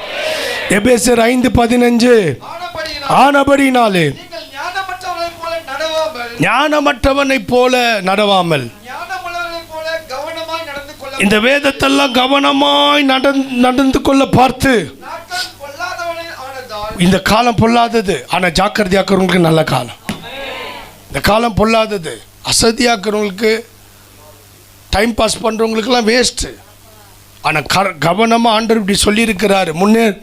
எபேசியர் 5:15 ஆனபடினாலே நீங்கள் ஞானமற்றவர்களைப் போல நடவாமல் ஞானமற்றவனைப் போல நடவாமல் ஞானமுள்ளவர்களைப் போல கவனமாய் நடந்து கொள்ள இந்த வேதத்தெல்லாம் கவனமாய் நடந்து கொள்ள பார்த்து. நாட்கள் பொல்லாதவனை ஆனதால் இந்த காலம் பொல்லாதது, ஆனால் ஜாக்கிரதையாக்குறவங்களுக்கு நல்ல காலம். இந்த காலம் பொல்லாதது, அசதியாக்குறவங்களுக்கு, டைம் பாஸ் பண்ணுறவங்களுக்கெல்லாம் வேஸ்ட்டு. ஆனால் கவனமாக ஆண்டவர் இப்படி சொல்லியிருக்கிறாரு.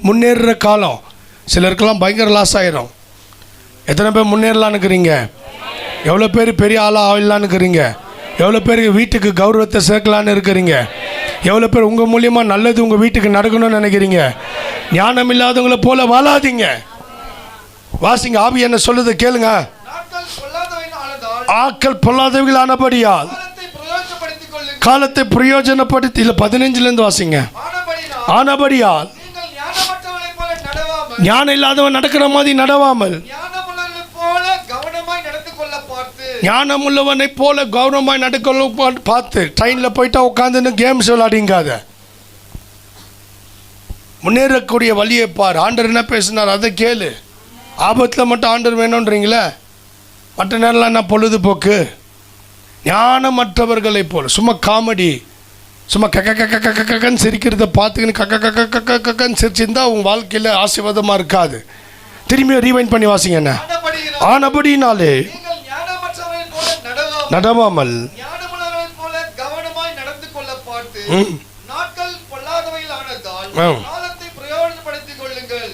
முன்னேறுற காலம். சிலருக்கெல்லாம் பயங்கர லாஸ் ஆகிடும். எத்தனை பேர் முன்னேறலான்னு இருக்கிறீங்க? எவ்வளோ பேர் பெரிய ஆளாக ஆகலான்னு இருக்கிறீங்க? எவ்வளோ பேர் வீட்டுக்கு கௌரவத்தை சேர்க்கலான்னு இருக்கிறீங்க? எவ்வளோ பேர் உங்கள் மூலியமாக நல்லது உங்கள் வீட்டுக்கு நடக்கணும்னு நினைக்கிறீங்க? ஞானம் இல்லாதவங்களை போல வாழாதீங்க. வாசிங்க, ஆவி என்ன சொல்லுது கேளுங்க. நாட்கள் பொல்லாதவன் ஆனதால் ஆட்கள் பொல்லாதவர்கள் ஆனபடியால் காலத்தை பிரயோஜனப்படுத்தி. இல்லை 15லேருந்து வாசிங்க. ஆனபடியால் நீங்கள் ஞானமற்றவர்களைப் போல நடவாமல் ஞானம் இல்லாதவன் நடக்கிற மாதிரி நடவாமல் ஞானமுள்ளவர்களைப் போல கவனமாய் நடந்து கொள்ள பார்த்து. ஞானம் உள்ளவனை போல கௌரவமாய் நடக்க பார்த்து. ட்ரெயினில் போயிட்டா உட்காந்துன்னு கேம்ஸ் விளையாடிங்காத. முன்னேறக்கூடிய வழியை பார். ஆண்டவர் என்ன பேசினார் அதை கேளு. ஆபத்தில் மட்டும் ஆண்டவர் வேணுன்றீங்களே, மற்ற நேரம்லாம் என்ன பொழுதுபோக்கு? ஞானமற்றவர்களை போல சும்மா காமெடி, சும்மா கக்கன்னு சிரிக்கிறத பார்த்துக்கின்னு கக்கன்னு சிரிச்சிருந்தா உங்கள் வாழ்க்கையில் ஆசீர்வாதமாக இருக்காது. திரும்பி ரீவைண்ட் பண்ணி வாசிங்க. என்ன ஆனபடினாலே நீங்கள் ஞானமற்றவர்களைப் போல நடவாமல் ஞானமுள்ளவர்களைப் போல கவனமாய் நடந்து கொள்ள பார்த்து. நாட்கள் பொல்லாதவையில் ஆனதால் காலத்தை பிரயோஜனப்படுத்திக் கொள்ளுங்கள்.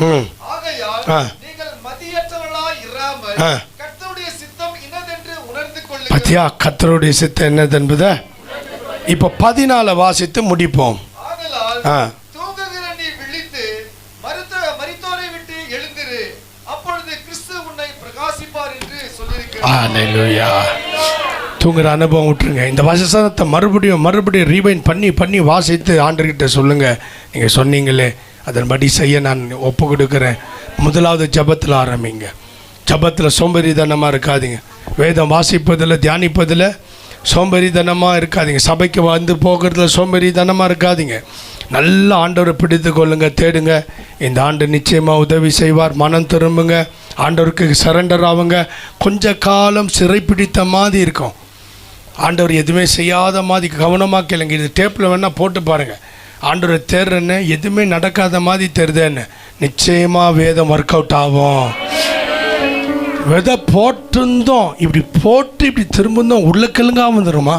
ஆகையால் நீங்கள் மதியற்றவர்களாய் இராமல் கர்த்தருடைய சித்தம் இன்னதென்று உணர்ந்து கொள்ளுங்கள். பத்தியா, கர்த்தருடைய சித்தம் என்னது என்பதை இப்போ 14 வாசித்து முடிப்போம். ஆதலால் தூங்குகிற நீ விழித்து மரித்தோரை விட்டு எழுந்திரு, அப்பொழுது கிறிஸ்து உன்னை பிரகாசிப்பார் என்று சொல்லியிருக்கிறார். அல்லேலூயா. தூங்குற அனுபவம் விட்டுருங்க. இந்த வசனத்தை மறுபடியும் ரீவைண்ட் பண்ணி வாசித்து ஆண்டர்கிட்ட சொல்லுங்கள். நீங்கள் சொன்னீங்களே அதன்படி செய்ய நான் ஒப்பு கொடுக்குறேன். முதலாவது ஜபத்தில் ஆரம்பிங்க. ஜபத்தில் சோம்பேறித்தனமாக இருக்காதீங்க. வேதம் வாசிப்பதில் தியானிப்பதில் சோம்பேறித்தனமாக இருக்காதீங்க. சபைக்கு வந்து போகிறதுல சோம்பேறித்தனமாக இருக்காதீங்க. நல்ல ஆண்டவரை பிடித்து கொள்ளுங்க, தேடுங்க. இந்த ஆண்டு நிச்சயமாக உதவி செய்வார். மனம் திரும்புங்க, ஆண்டவருக்கு சரண்டர் ஆகுங்க. கொஞ்ச காலம் சிறை பிடித்த மாதிரி இருக்கும். ஆண்டவர் எதுவுமே செய்யாத மாதிரி கவனமாக கேளுங்க. இது டேப்பில் வேணால் போட்டு பாருங்கள். ஆண்டவரை தேடுறேன்னு எதுவுமே நடக்காத மாதிரி தெரியுதுன்னு நிச்சயமாக வேதம் ஒர்க் அவுட் ஆகும். விதை போட்டிருந்தோம், இப்படி போட்டு இப்படி திரும்புந்தோம், உருளைக்கிழங்காக வந்துடுமா?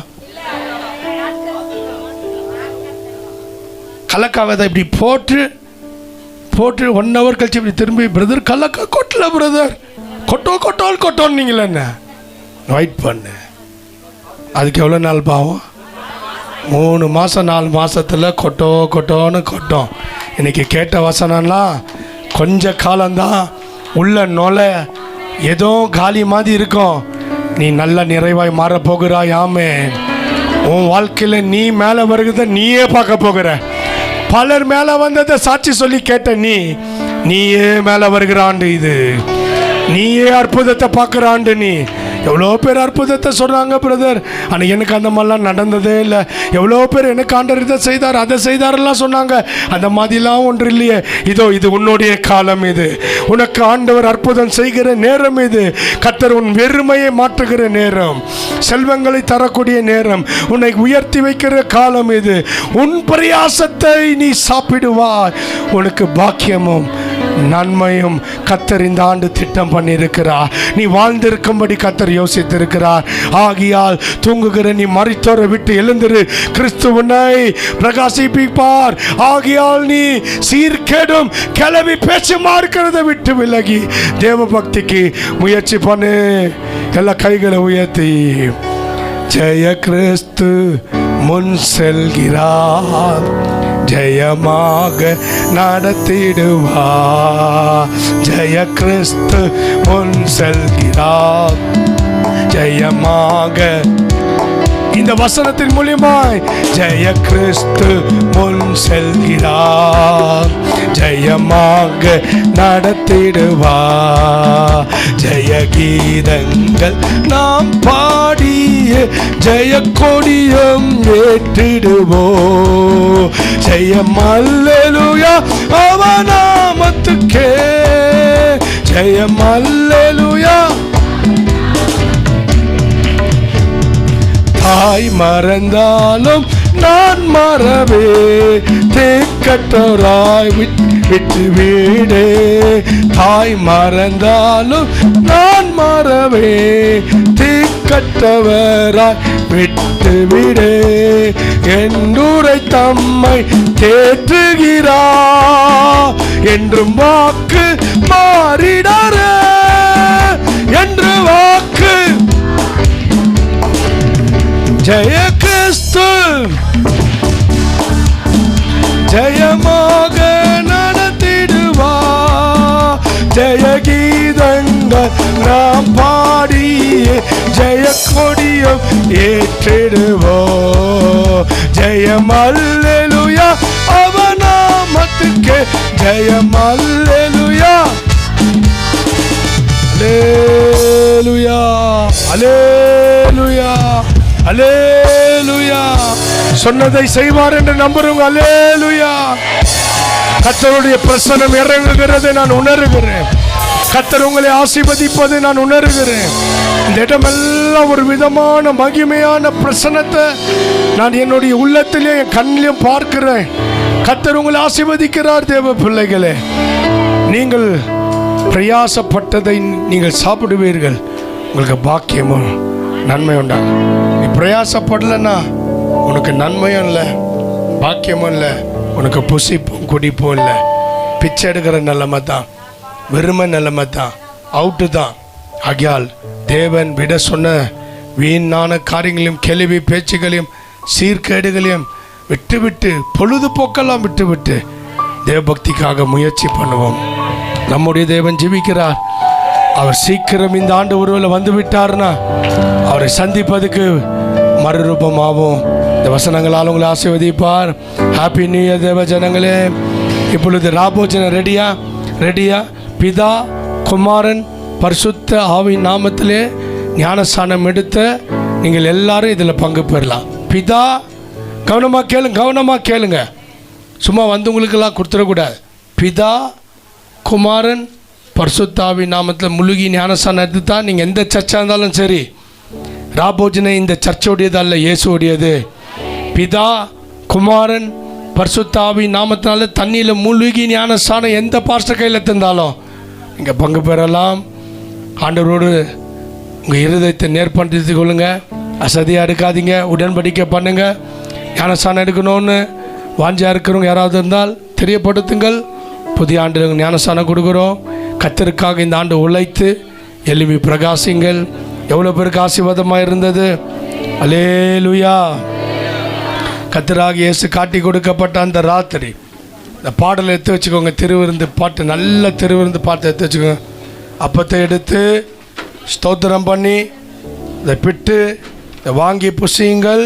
கலக்கா விதை இப்படி போட்டு 1 hour கழிச்சு இப்படி திரும்பி, பிரதர் கலக்கா கொட்டல பிரதர், கொட்டோன்னு நீங்கள என்ன வெயிட் பண்ணு. அதுக்கு எவ்வளோ நாள் பாவம்? 3 மாதம் 4 மாதத்தில் கொட்டோன்னு கொட்டும். இன்னைக்கு கேட்ட வசனம்லாம் கொஞ்ச காலம்தான். உள்ள நொலை ஏதோ காலி மாதிரி இருக்கும். நீ நல்ல நிறைவாய் மாறப்போகிறாய். ஆமென். உன் வாழ்க்கையில் நீ மேலே வருகிறத நீயே பார்க்க போகிற. பலர் மேலே வந்ததை சாட்சி சொல்லி கேட்ட நீயே மேலே வருகிற ஆண்டு இது. நீயே அற்புதத்தை பார்க்குற ஆண்டு. நீ எவ்வளோ பேர் அற்புதத்தை சொல்கிறாங்க பிரதர், ஆனால் எனக்கு அந்த மாதிரிலாம் நடந்ததே இல்லை. எவ்வளோ பேர் எனக்கு ஆண்டவர் இதை செய்தார் அதை செய்தாரெல்லாம் சொன்னாங்க. அந்த மாதிரிலாம் ஒன்று இல்லையே. இது உன்னுடைய காலம். இது உனக்கு ஆண்டவர் அற்புதம் செய்கிற நேரம். இது கர்த்தர் உன் வெறுமையை மாற்றுகிற நேரம், செல்வங்களை தரக்கூடிய நேரம், உன்னை உயர்த்தி வைக்கிற காலம். இது உன் பிரயாசத்தை நீ சாப்பிடுவாய். உனக்கு பாக்கியமும் நன்மையும் கர்த்தர் இந்த ஆண்டு திட்டம் பண்ணியிருக்கிறார். நீ வாழ்ந்திருக்கும்படி கர்த்தர் யோசித்திருக்கிறார். ஆகியால் தூங்குகிற நீ மரித்தோரை விட்டு எழுந்திரு, கிறிஸ்துவனை பிரகாசிப்பார். ஆகியால் நீ சீர்கேடும் கிளவி பேச்சுமா இருக்கிறத விட்டு விலகி தேவ பக்திக்கு முயற்சி பண்ணு. எல்லா கைகளை உயர்த்தி ஜெய கிறிஸ்து முன் செல்கிறார், ஜெயமாக நடத்திடுவார். ஜெய கிறிஸ்து முன் செல்கிறார், ஜெயமாக. இந்த வசனத்தின் மூலியமாய் ஜெய கிறிஸ்து முன் செல்கிறார், ஜெயமாக நடத்திடுவார். ஜெய கீதங்கள் நாம் பாடிய ஜெய கொடியும் ஏற்றிடுவோ. ஜெயம் அல்லேலூயா அவர் நாமத்துக்கே, ஜெயம் அல்லேலூயா. தாய் மறந்தாலும் நான் மறவே, தேக்கட்டோராய் விட்டு வீடே. தாய் மறந்தாலும் நான் மறவே, தேக்கட்டவராய் விட்டு விடே. என்னுரை தம்மை தேற்றுகிறார், என்றும் வாக்கு மாறிடார என்று வாக்கு. ஜெய கிறிஸ்து ஜெயமாக நடத்திடுவா. ஜெய கீதங்கள் நாம் பாடிய ஜெய கொடியும் ஏற்றிடுவோ. ஜெயம் அல்லேலூயா அவர் நாமத்துக்கே, ஜெயம் அல்லேலூயா. அல்லேலூயா அல்லேலூயா அல்லேலூயா. சொன்னதை செய்வார் என்று நம்புறவங்க அல்லேலூயா. கர்த்தருடைய பிரசன்னம் இறங்குகிறதை நான் உணர்கிறேன். கர்த்தர் உங்களை ஆசீர்வதிப்பதை நான் உணர்கிறேன். இந்த இடமெல்லாம் ஒரு விதமான மகிமையான பிரசன்னத்தை நான் என்னுடைய உள்ளத்திலே என் கண்ணிலையும் பார்க்கிறேன். கர்த்தர் உங்களை ஆசீர்வதிக்கிறார். தேவ பிள்ளைகளே, நீங்கள் பிரயாசப்பட்டதை நீங்கள் சாப்பிடுவீர்கள், உங்களுக்கு பாக்கியமும் நன்மை உண்டாகும். நீ பிரயாசப்படலைன்னா உனக்கு நன்மையும் இல்லை, பாக்கியமும் இல்லை, உனக்கு புசிப்பும் குடிப்பும் இல்லை. பிச்சை எடுக்கிற நிலைமை தான், வெறுமை நிலைமை தான், அவுட்டு தான். ஆகையால் தேவன் விட சொன்ன வீணான காரியங்களையும் கேள்வி பேச்சுகளையும் சீர்கேடுகளையும் விட்டுவிட்டு, பொழுதுபோக்கெல்லாம் விட்டுவிட்டு தேவபக்திக்காக முயற்சி பண்ணுவோம். நம்முடைய தேவன் ஜீவிக்கிறார். அவர் சீக்கிரம் இந்த ஆண்டு ஒருவேளை வந்து விட்டார்னா அவரை சந்திப்பதுக்கு மறுரூபமாகும். இந்த வசனங்களால் உங்களை ஆசீர்வதிப்பார். ஹாப்பி நியூ இயர் தேவ ஜனங்களே. இப்பொழுது ராபோஜனம் ரெடியா? ரெடியா? பிதா குமாரன் பரிசுத்த ஆவியின் நாமத்திலே ஞானஸ்நானம் எடுத்த நீங்கள் எல்லாரும் இதில் பங்கு பெறலாம். பிதா, கவனமாக கேளுங்க, கவனமாக கேளுங்க. சும்மா வந்தவங்களுக்கெல்லாம் கொடுத்துடக்கூடாது. பிதா குமாரன் பரிசுத்தாவி நாமத்தில் முழுகி ஞானஸ்நானம் எடுத்து தான் நீங்கள் எந்த சர்ச்சாக இருந்தாலும் சரி. ராபோஜனை இந்த சர்ச்சோடையது அல்ல, இயேசுடையது. பிதா குமாரன் பரிசுத்தாவி நாமத்தினால தண்ணியில் முழுகி ஞானஸ்நானம் எந்த பாஸ்டர் கையில் தந்தாலும் நீங்கள் பங்கு பெறலாம். ஆண்டவரோடு உங்கள் இருதயத்தை நேர்படுத்திக் கொள்ளுங்க. அசதியாக எடுக்காதீங்க, உடன்படிக்கை பண்ணுங்க. ஞானஸ்நானம் எடுக்கணும்னு வாஞ்சியாக இருக்கிறவங்க யாராவது இருந்தால் தெரியப்படுத்துங்கள். புதிய ஆண்டு ஞானஸ்நானம் கொடுக்குறோம். கர்த்தருக்காக இந்த ஆண்டு உழைத்து எழுப்பி பிரகாசிங்கள். எவ்வளோ பேருக்கு ஆசீர்வாதமாக இருந்தது. அல்லேலூயா. கர்த்தராக இயேசு காட்டி கொடுக்கப்பட்ட அந்த ராத்திரி இந்த பாடலை எடுத்து வச்சுக்கோங்க. திருவிருந்து பாட்டு, நல்ல திருவிருந்து பாட்டு எடுத்து வச்சுக்கோங்க. அப்பத்தை எடுத்து ஸ்தோத்திரம் பண்ணி இதை பிட்டு இதை வாங்கி புசியுங்கள்.